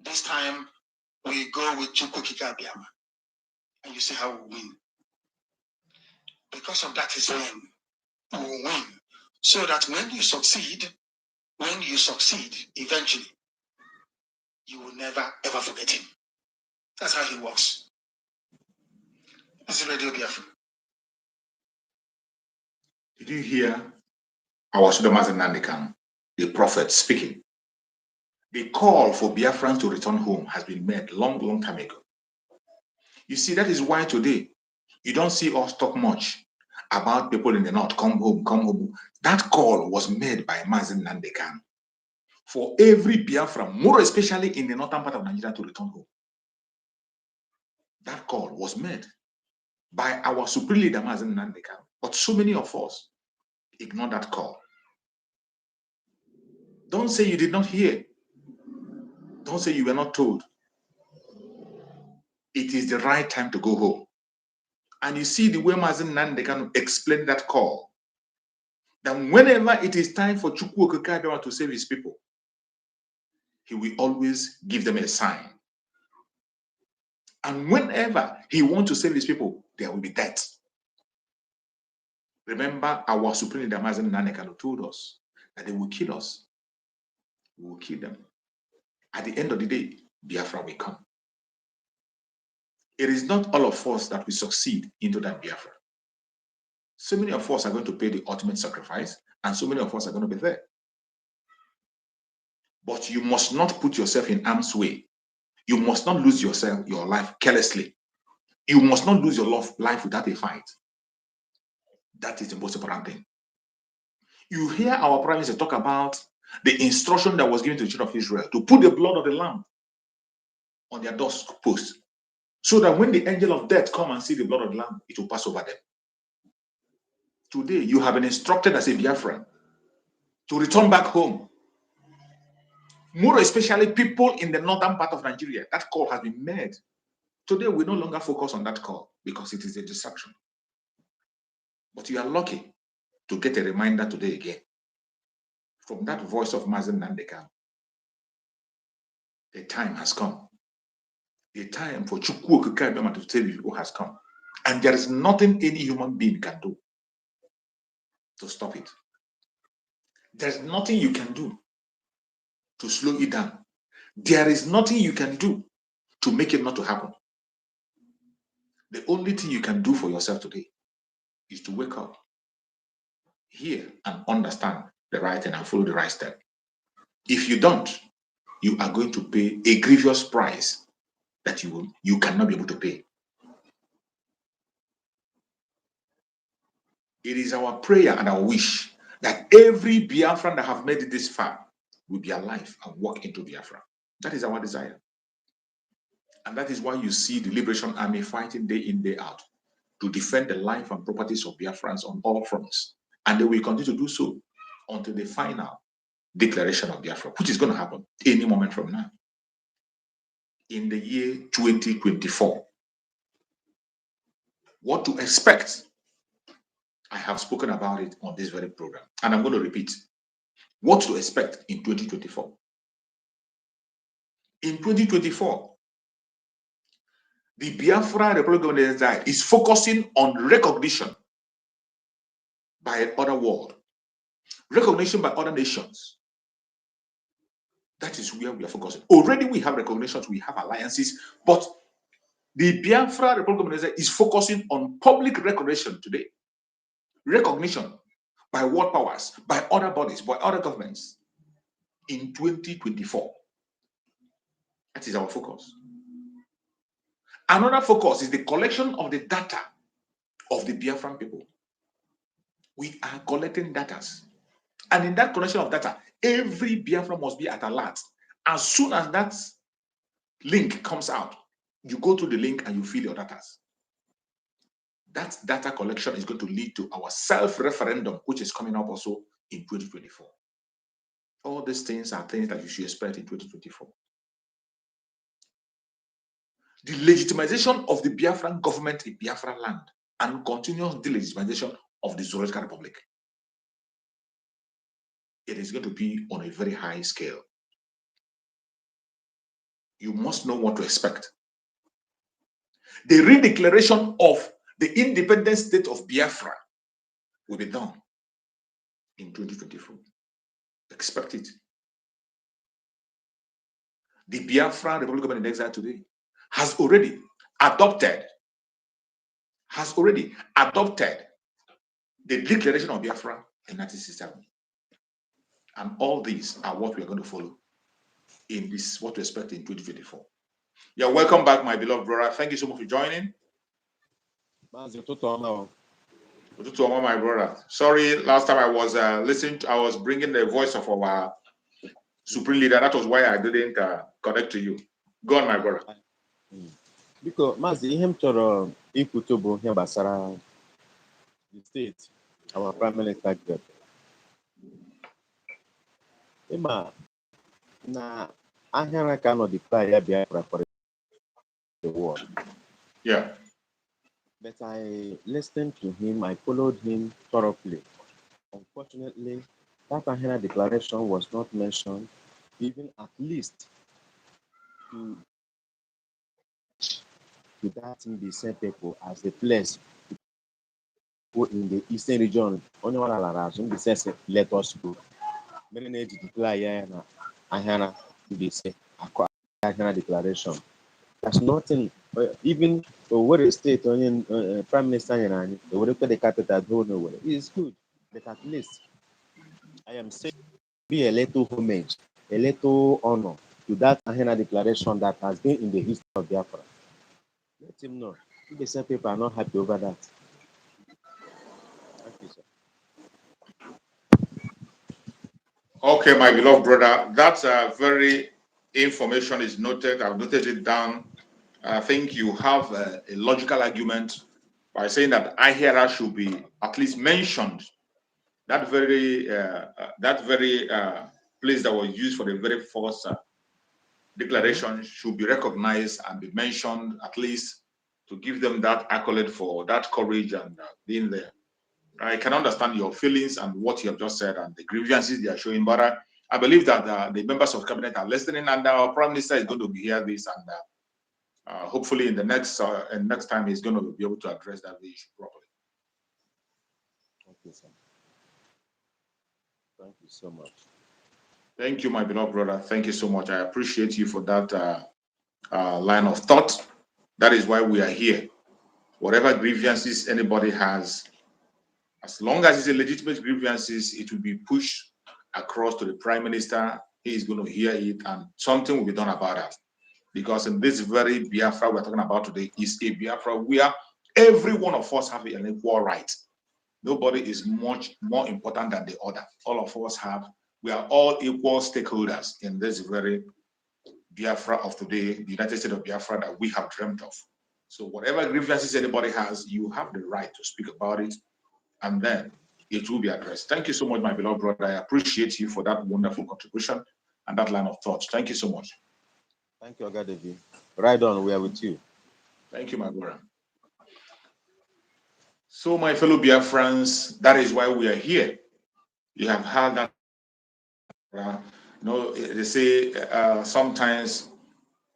This time, we go with Chukwu Kika Biama. And you see how we win. Because of that is when we will win. So that when you succeed, eventually, you will never ever forget him. That's how he works. This is Radio Biafra. Did you hear our Sudamazen Nandekan, the prophet, speaking? The call for Biafrans to return home has been made long time ago. You see, that is why today you don't see us talk much about people in the north, come home, come home. That call was made by Mazen Nandekan for every Biafran, more especially in the northern part of Nigeria, to return home. That call was made by our supreme leader, Mazen Nandekan. But so many of us ignore that call. Don't say you did not hear. Don't say you were not told. It is the right time to go home. And you see the way Mazen Nandekan explained that call. That whenever it is time for Chukwu Okeke to save his people, he will always give them a sign. And whenever he wants to save his people, there will be death. Remember, our supreme leader Mazen Nandekan told us that they will kill us. We will kill them. At the end of the day, Biafra will come. It is not all of us that will succeed into that Biafra. So many of us are going to pay the ultimate sacrifice, and so many of us are going to be there. But you must not put yourself in harm's way. You must not lose yourself, your life carelessly. You must not lose your life without a fight. That is the most important thing. You hear our Prime Minister talk about the instruction that was given to the children of Israel to put the blood of the lamb on their doorpost, so that when the angel of death come and see the blood of the lamb, it will pass over them. Today, you have been instructed as a Biafran to return back home. More especially people in the northern part of Nigeria, that call has been made. Today, we no longer focus on that call because it is a distraction. But you are lucky to get a reminder today again from that voice of Mazen Nandekan. The time has come. The time for Chukwu Okeke to tell you has come. And there is nothing any human being can do to stop it. There's nothing you can do to slow it down. There is nothing you can do to make it not to happen. The only thing you can do for yourself today is to wake up, hear and understand the right thing and follow the right step. If you don't, you are going to pay a grievous price that you cannot be able to pay. It is our prayer and our wish that every Biafran that have made it this far will be alive and walk into Biafra. That is our desire. And that is why you see the Liberation Army fighting day in, day out to defend the life and properties of Biafrans on all fronts. And they will continue to do so until the final declaration of Biafra, which is going to happen any moment from now. In the year 2024. What to expect? I have spoken about it on this very program, and I'm going to repeat. What to expect in 2024? In 2024, the Biafra Republic is focusing on recognition by other world, recognition by other nations. That is where we are focusing. Already we have recognitions, we have alliances, but the Biafra Republic is focusing on public recognition today. Recognition by world powers, by other bodies, by other governments in 2024. That is our focus. Another focus is the collection of the data of the Biafran people. We are collecting data. And in that collection of data, every Biafran must be at alert. As soon as that link comes out, you go to the link and you fill your data. That data collection is going to lead to our self-referendum, which is coming up also in 2024. All these things are things that you should expect in 2024. The legitimization of the Biafran government in Biafra land and continuous delegitimization of the Zoological Republic. It is going to be on a very high scale. You must know what to expect. The redeclaration of the independent state of Biafra will be done in 2024. Expect it. The Biafra Republic of in exile today has already adopted the declaration of Biafra in 1967. And all these are what we are going to follow in this, what to expect in 2024. Yeah, welcome back, my beloved brother. Thank you so much for joining. My brother. Sorry, last time I was listening, I was bringing the voice of our supreme leader. That was why I didn't connect to you. Go on, my brother. Because Mazi, him chọrọ ikwuto bụ ihe gbasara the state, our prime minister. Ịma na ahịara ka nọ declare ya Biafra for the war. Yeah. But I listened to him, I followed him thoroughly. Unfortunately, that Ahera declaration was not mentioned, even at least to that in the same people as the place in the eastern region. Only one in the sense, let us go. Many need to declare Ahera to be say Ahera declaration. There's nothing, even what the state prime minister the whatever the capital don't know it is good, but at least I am saying be a little homage, a little honor to that Ahena declaration that has been in the history of Biafra. Let him know. If the same people are not happy over that. Thank you, sir. Okay, my beloved brother, that's very information is noted. I've noted it down. I think you have a logical argument by saying that Ahera should be at least mentioned. That very place that was used for the very first declaration should be recognized and be mentioned, at least to give them that accolade for that courage and being there. I can understand your feelings and what you have just said and the grievances they are showing, but I believe that the members of cabinet are listening, and our prime minister is going to hear this, and hopefully in the next time he's going to be able to address that issue properly. Thank you, sir. Thank you so much. Thank you, my beloved brother. Thank you so much. I appreciate you for that line of thought. That is why we are here. Whatever grievances anybody has, as long as it's a legitimate grievances, it will be pushed across to the prime minister. He is going to hear it, and something will be done about that. Because in this very Biafra we're talking about today is a Biafra where every one of us have an equal right. Nobody is much more important than the other. All of us we are all equal stakeholders in this very Biafra of today, the United States of Biafra that we have dreamt of. So whatever grievances anybody has, you have the right to speak about it, and then it will be addressed. Thank you so much, my beloved brother. I appreciate you for that wonderful contribution and that line of thought. Thank you so much. Thank you, Agadevi. Right on, we are with you. Thank you, my brother. So, my fellow Biafrans, that is why we are here. You have heard that. They say sometimes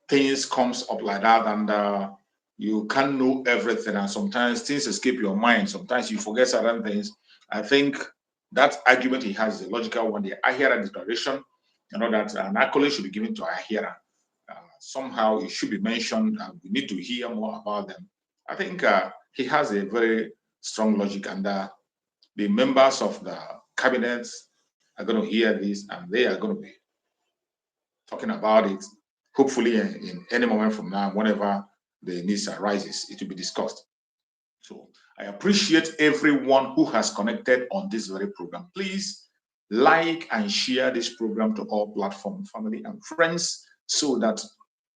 things comes up like that, and you can't know everything, and sometimes things escape your mind. Sometimes you forget certain things. I think that argument he has is a logical one. The Ahera declaration, that an accolade should be given to Ahera. Somehow it should be mentioned, and we need to hear more about them. I think he has a very strong logic, and the members of the cabinet are going to hear this, and they are going to be talking about it. Hopefully, in any moment from now, whenever the needs arises, it will be discussed. So I appreciate everyone who has connected on this very program. Please like and share this program to all platform, family, and friends, so that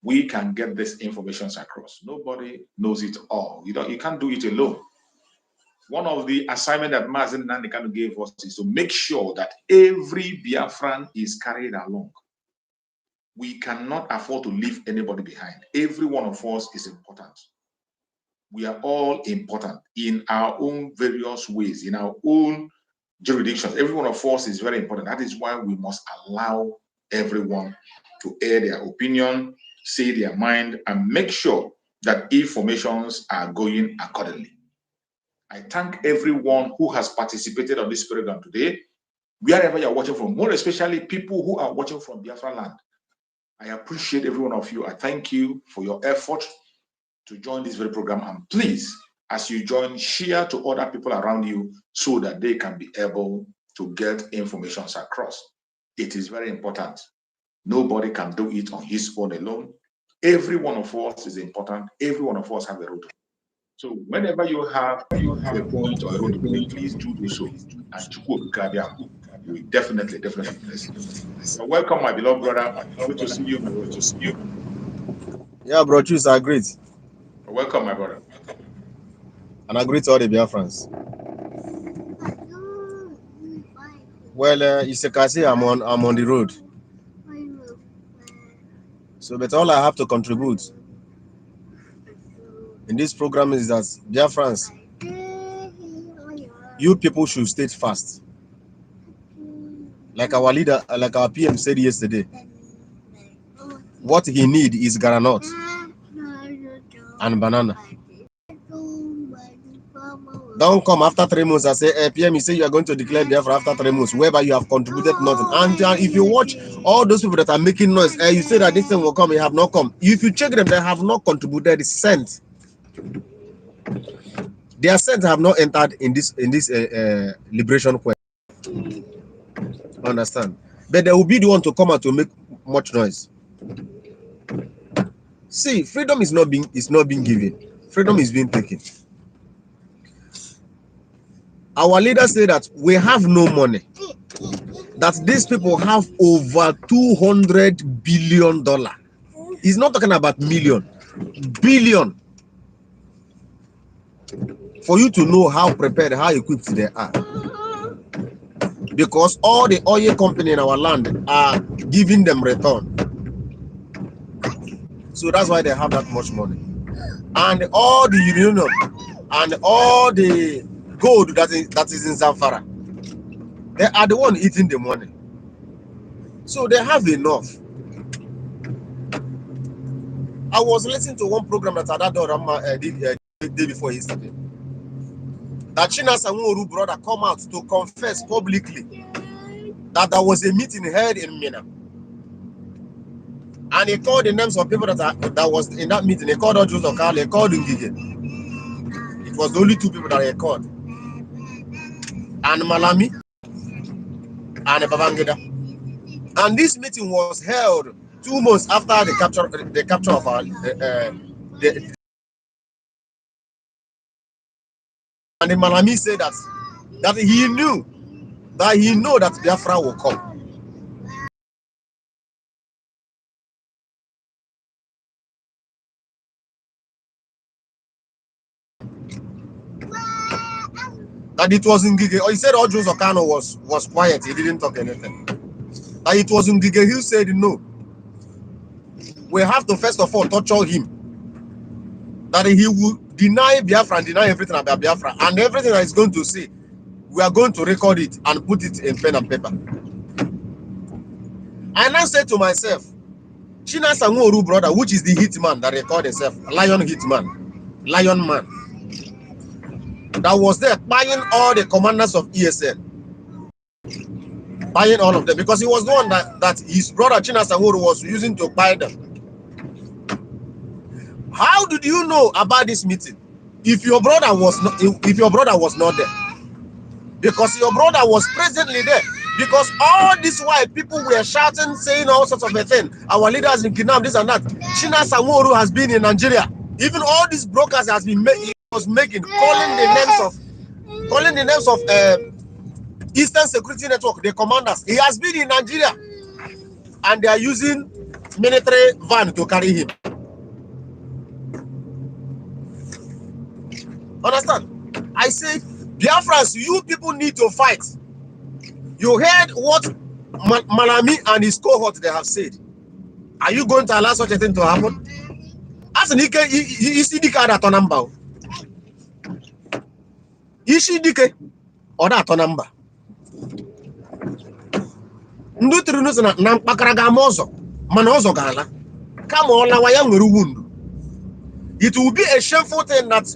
we can get this information across. Nobody knows it all. You can't do it alone. One of the assignments that Mazen Nandekano gave us is to make sure that every Biafran is carried along. We cannot afford to leave anybody behind. Every one of us is important. We are all important in our own various ways, in our own jurisdictions. Every one of us is very important. That is why we must allow everyone to air their opinion, say their mind, and make sure that informations are going accordingly. I thank everyone who has participated on this program today, wherever you're watching from, more especially people who are watching from Biafra land. I appreciate every one of you. I thank you for your effort to join this very program. And please, as you join, share to other people around you so that they can be able to get information across. It is very important. Nobody can do it on his own alone. Every one of us is important. Every one of us have a role. So whenever you have a point or a role to play, please do so. And we definitely bless you. So welcome, my beloved brother. Good to see you, my brother. Yeah, bro, choose are great. Welcome, my brother. And I greet all the Biafrans. Well, you can see I'm on the road. So, but all I have to contribute in this program is that Biafrans, you people should stay fast. Like our leader, like our PM said yesterday, what he need is granite and banana. Don't come after 3 months and say, hey, PM, you say you are going to declare Biafra after 3 months, whereby you have contributed nothing. And if you watch all those people that are making noise, you say that this thing will come, it have not come. If you check them, they have not contributed a cent. Their cents have not entered in this liberation quest. Understand? But they will be the one to come out to make much noise. See, freedom is not being given. Freedom is being taken. Our leaders say that we have no money. That these people have over $200 billion. He's not talking about million, billion. For you to know how prepared, how equipped they are. Because all the oil company in our land are giving them return. So that's why they have that much money. And all the uranium and all the gold that is in Zamfara, they are the one eating the money. So they have enough. I was listening to one program that Adado Rama did the day before yesterday. That China Sanworu brother come out to confess publicly that there was a meeting held in Mina. And he called the names of people that was in that meeting. He called Ojus Okale, he called Ngige. It was the only two people that he called. And Malami and Babangida. And this meeting was held 2 months after the capture of our and the Malami said that he knew that Biafra will come. That it was Ngige, or he said Ojus Okano was quiet, he didn't talk anything. That it was Ngige who said no. We have to first of all torture him. That he will deny Biafra and deny everything about Biafra, and everything that he's going to say, we are going to record it and put it in pen and paper. I now said to myself, China Sanworu brother, which is the hitman that they call himself, Lion Hitman, Lion Man, that was there buying all the commanders of ESN, buying all of them, because he was the one that his brother China Sanworu was using to buy them. How did you know about this meeting if your brother was not there? Because your brother was presently there. Because all this while people were shouting, saying all sorts of a thing. Our leader has been kidnapped, this and that. China Sanworu has been in Nigeria. Even all these brokers has been making, calling the names of Eastern Security Network, the commanders. He has been in Nigeria, and they are using military van to carry him. Understand? I say, Biafrans, you people need to fight. You heard what Malami and his cohort they have said. Are you going to allow such a thing to happen? As an Ike, Isidika that number. Isidike or that number. Ndutrunus na mpakaraga mozo. Manozo gala. Come on, la waya nguru wundu. It will be a shameful thing that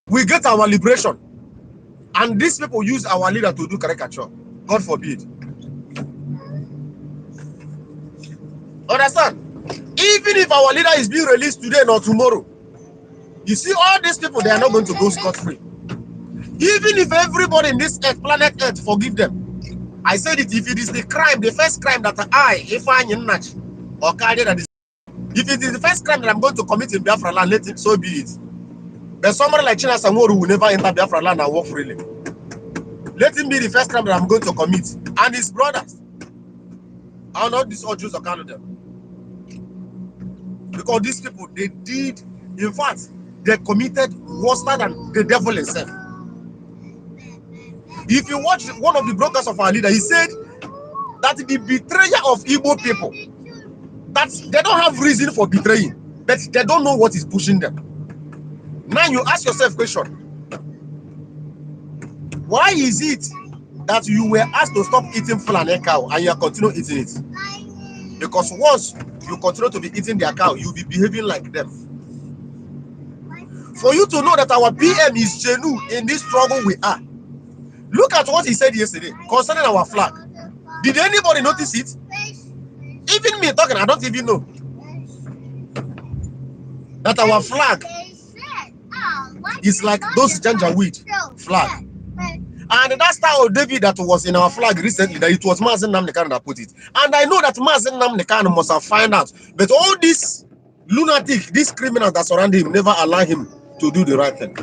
we get our liberation and these people use our leader to do caricature. God forbid. Understand? Even if our leader is being released today or tomorrow, you see all these people, they are not going to go scot-free. Even if everybody in this earth, planet Earth, forgive them. I said it, if it is the crime, the first crime that if it is the first crime that I'm going to commit in Biafra land, let it so be it. But somebody like China Sanworu will never enter Biafra land and walk freely. Let him be the first crime that I'm going to commit. And his brothers. I will not these all Jews or Canada. Because these people, they did, in fact, they committed worse than the devil himself. If you watch one of the brokers of our leader, he said that the betrayer of Igbo people, that they don't have reason for betraying, but they don't know what is pushing them. Now you ask yourself a question. Why is it that you were asked to stop eating Fulani cow and you are continuing eating it? Because once you continue to be eating their cow, you'll be behaving like them. For you to know that our PM is genuine in this struggle we are. Look at what he said yesterday concerning our flag. Did anybody notice it? Even me talking, I don't even know that our flag is like those Janjaweed flag. And that Star of David that was in our flag recently, that it was Mazen Namdekan that put it. And I know that Mazen Namdekan must have found out. But all these lunatic, these criminals that surround him, never allow him to do the right thing.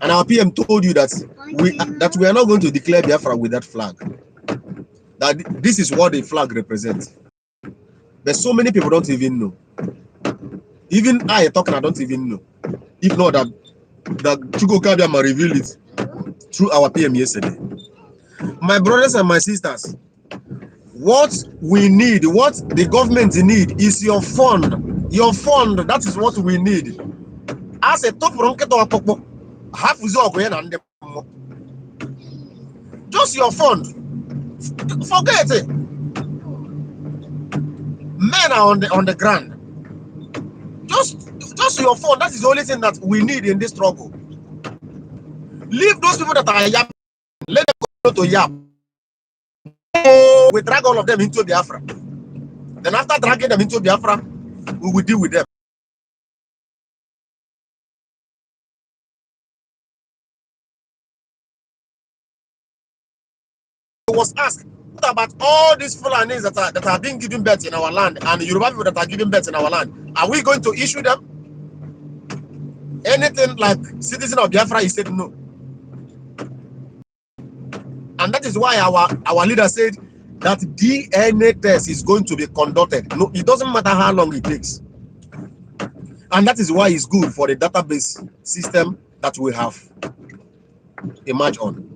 And our PM told you that we are not going to declare Biafra with that flag. That this is what the flag represents. But so many people don't even know. Even I talking, I don't even know. If not that Chuko Kabiama revealed it through our PM yesterday. My brothers and my sisters, what we need, what the government need is your fund. Your fund, that is what we need. As a top just your fund. Forget it. Men are on the ground. Just your phone. That is the only thing that we need in this struggle. Leave those people that are yapping. Let them go to yap. We drag all of them into Biafra. Then after dragging them into Biafra, we will deal with them. I was asked, what about all these Fulanis that are being given birth in our land and Yoruba people that are giving birth in our land? Are we going to issue them anything like citizen of Biafra? He said no. And that is why our leader said that DNA test is going to be conducted. No, it doesn't matter how long it takes. And that is why it's good for the database system that we have emerged on.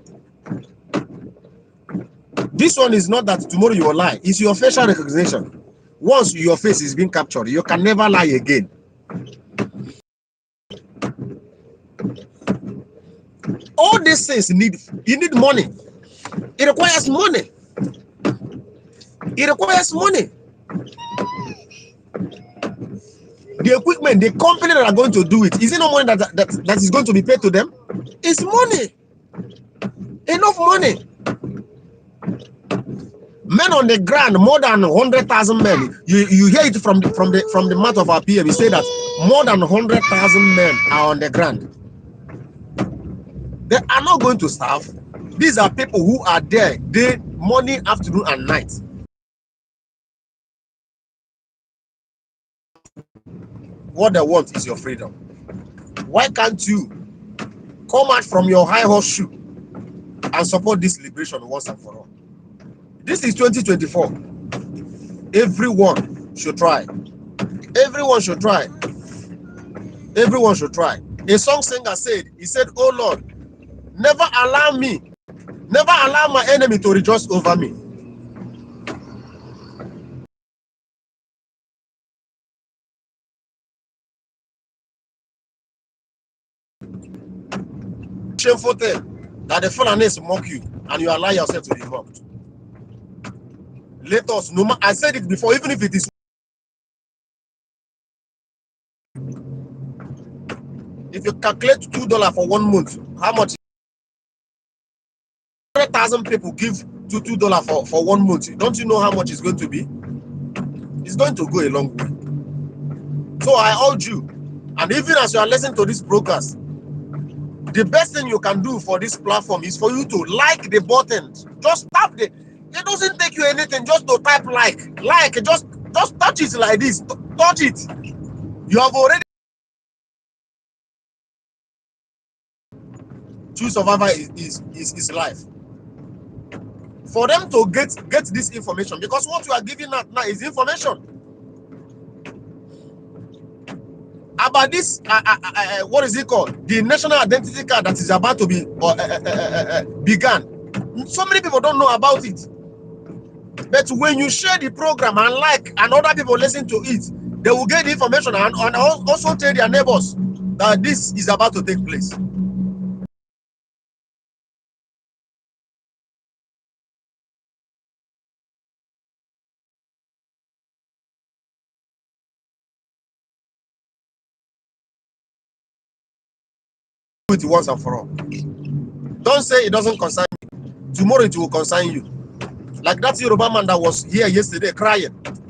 This one is not that tomorrow you will lie. It's your facial recognition. Once your face is being captured, you can never lie again. All these things you need money. It requires money. It requires money. The equipment, the company that are going to do it, is it no money that is going to be paid to them? It's money. Enough money. Men on the ground, more than 100,000 men. You hear it from the mouth of our PM. He said that more than 100,000 men are on the ground. They are not going to starve. These are people who are there day, morning, afternoon, and night. What they want is your freedom. Why can't you come out from your high horse shoe and support this liberation once and for all? This is 2024. Everyone should try. Everyone should try. Everyone should try. A song singer said, he said, "Oh Lord, never allow my enemy to rejoice over me." Shameful thing that the Fulanis mock you and you allow yourself to be mocked. Let us, I said it before, even if it is If you calculate $2 for 1 month, how much? 100,000 people give $2 for 1 month. Don't you know how much it's going to be? It's going to go a long way. So I urge you, and even as you are listening to this broadcast, the best thing you can do for this platform is for you to like the button. Just tap the. It doesn't take you anything just to type like. Like, just touch it like this. Touch it. You have already. True survivor is life. For them to get this information, because what you are giving out now is information about this. What is it called? The national identity card that is about to be begun. So many people don't know about it. But when you share the program and like, and other people listen to it, they will get the information and also tell their neighbors that this is about to take place. Do it once and for all. Don't say it doesn't concern me. Tomorrow it will concern you. Like that Yoruba man that was here yesterday crying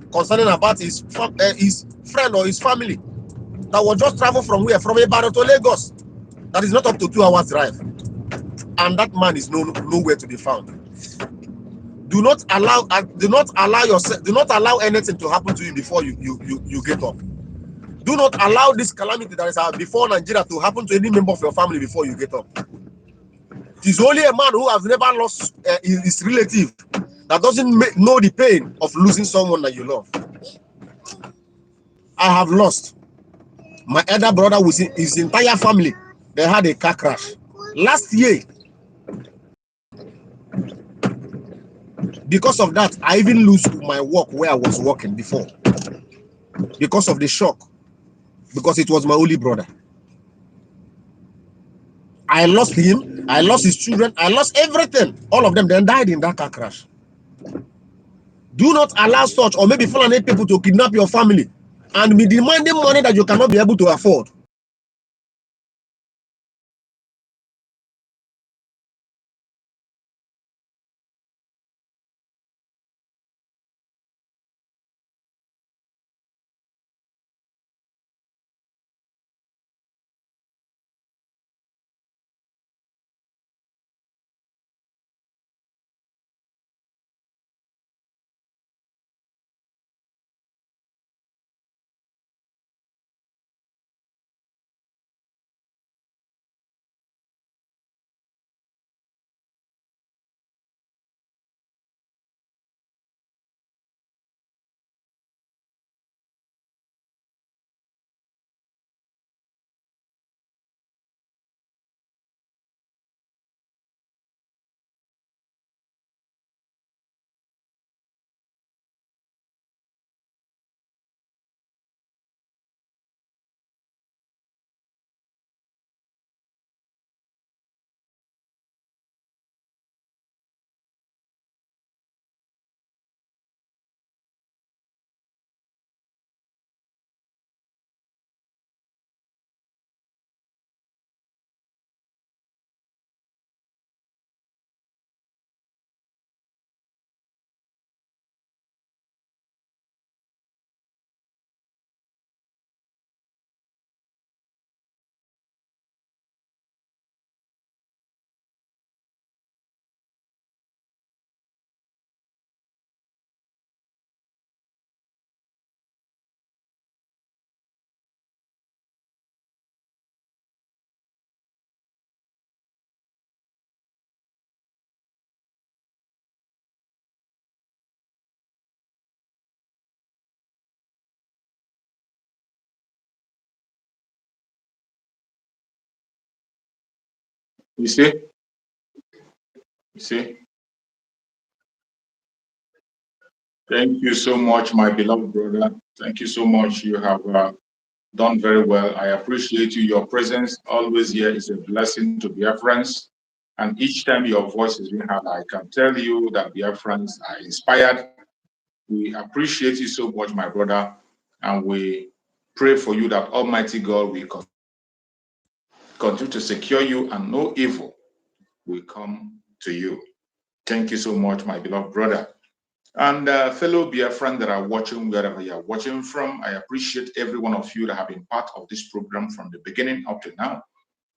concerning about his friend or his family that was just travel from where? From Ibadan to Lagos. That is not up to 2 hours drive. And that man is nowhere to be found. Do not allow anything to happen to you before you get up. Do not allow this calamity that is before Nigeria to happen to any member of your family before you get up. It is only a man who has never lost his relative that doesn't know the pain of losing someone that you love. I have lost my elder brother with his entire family. They had a car crash last year. Because of that, I even lose my work where I was working before. Because of the shock. Because it was my only brother. I lost him. I lost his children. I lost everything. All of them then died in that car crash. Do not allow such or maybe Fulani people to kidnap your family and be demanding money that you cannot be able to afford. You see? You see? Thank you so much, my beloved brother. Thank you so much. You have done very well. I appreciate you. Your presence always here is a blessing to Biafrans. And each time your voice is being heard, I can tell you that Biafrans are inspired. We appreciate you so much, my brother. And we pray for you that Almighty God will continue to secure you, and no evil will come to you. Thank you so much, my beloved brother. And fellow Biafrans that are watching, wherever you are watching from, I appreciate every one of you that have been part of this program from the beginning up to now.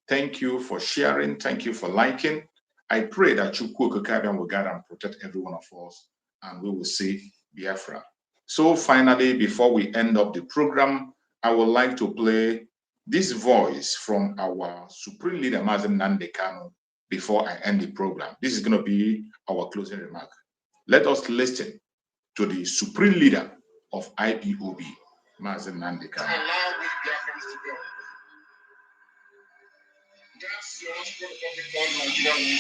Thank you for sharing. Thank you for liking. I pray that Chukwu Okikabian will guide and protect every one of us, and we will see Biafra. So finally, before we end up the program, I would like to play this voice from our Supreme Leader, Mazen Nnamdi Kanu, before I end the program. This is going to be our closing remark. Let us listen to the Supreme Leader of IPOB, Mazen Nnamdi Kanu. Allow these Biafrans to go. That's the most protocol Nigeria will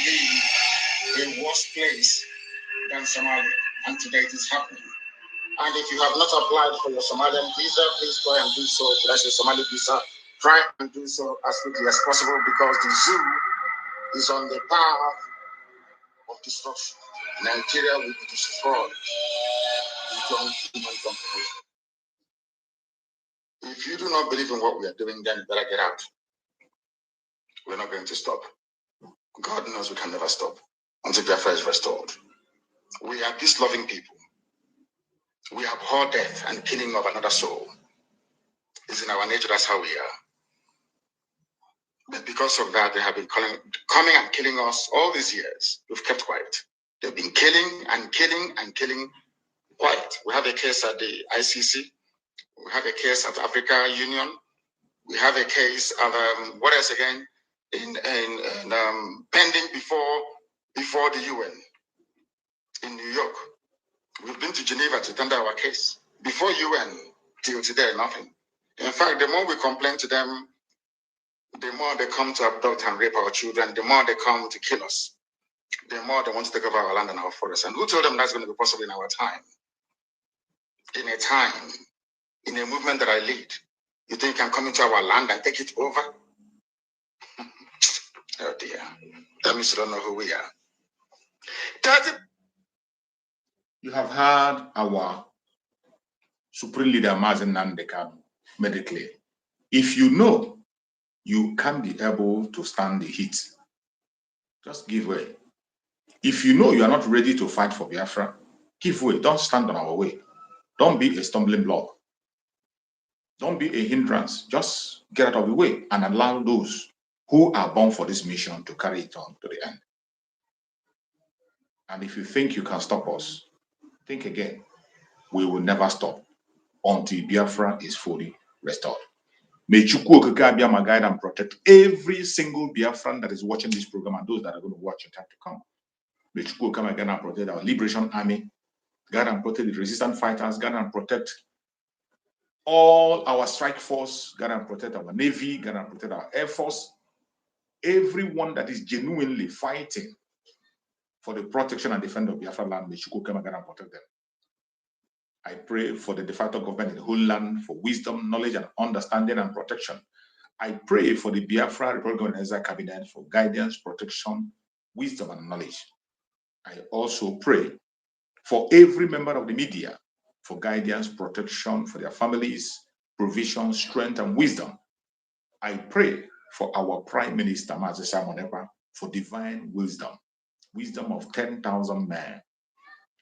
be a worse place than Somalia. And today it is happening. And if you have not applied for your Somalian visa, please try and do so. That's your Somali visa. Try and do so as quickly as possible, because the zoo is on the path of destruction. Nigeria will be destroyed. If you do not believe in what we are doing, then you better get out. We're not going to stop. God knows we can never stop until Biafra is restored. We are peace-loving people. We abhor death and killing of another soul. It's in our nature, that's how we are. But because of that, they have been coming and killing us all these years. We've kept quiet. They've been killing and killing and killing quiet. We have a case at the ICC. We have a case at the Africa Union. We have a case of what else again? Pending before the UN in New York. We've been to Geneva to tender our case. Before UN, till today, nothing. In fact, the more we complain to them, the more they come to abduct and rape our children, the more they come to kill us, the more they want to take over our land and our forests. And who told them that's going to be possible in our time? In a movement that I lead, you think you can come into our land and take it over? Oh dear. That means you don't know who we are. You have heard our Supreme Leader, Mazen Nnamdi Kanu, made it clear. If you know you can't be able to stand the heat, just give way. If you know you are not ready to fight for Biafra, give way. Don't stand on our way. Don't be a stumbling block. Don't be a hindrance. Just get out of the way and allow those who are born for this mission to carry it on to the end. And if you think you can stop us, think again. We will never stop until Biafra is fully restored. May Chukwu Okikabiama guide and protect every single Biafran that is watching this program and those that are going to watch in time to come. May Chukwu Okikabiama guide and protect our Liberation Army, guide and protect the resistant fighters, guide and protect all our strike force, guide and protect our Navy, guide and protect our Air Force, everyone that is genuinely fighting for the protection and defense of Biafra land. May Chukwu Okikabiama guide and protect them. I pray for the de facto government in the whole land for wisdom, knowledge, and understanding and protection. I pray for the Biafra Republic of Israel cabinet for guidance, protection, wisdom, and knowledge. I also pray for every member of the media for guidance, protection for their families, provision, strength, and wisdom. I pray for our Prime Minister, Mazi Simon Ekpa, for divine wisdom, wisdom of 10,000 men.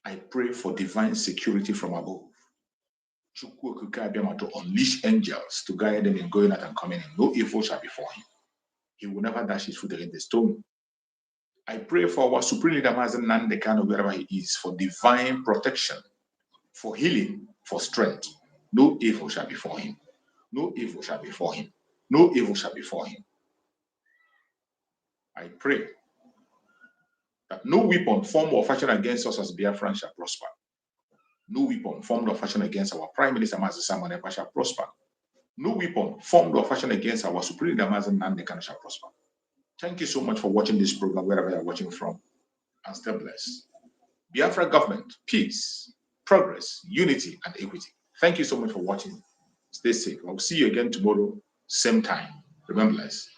I pray for divine security from above. Chukwu Okikabiama to unleash angels to guide them in going out and coming in. No evil shall befall him. He will never dash his foot against the stone. I pray for our Supreme Leader, Mazen Nnamdi Kanu, wherever he is, for divine protection, for healing, for strength. No evil shall befall him. No evil shall befall him. No evil shall befall him. I pray that no weapon formed or fashioned against us as Biafrans shall prosper. No weapon formed or fashioned against our Prime Minister, Mazi Simon Ekpa, shall prosper. No weapon formed or fashioned against our Supreme Leader, Mazen Nnamdi Kanu, shall prosper. Thank you so much for watching this program, wherever you are watching from, and stay blessed. Biafra government, peace, progress, unity, and equity. Thank you so much for watching. Stay safe. I'll see you again tomorrow, same time. Remember, blessed.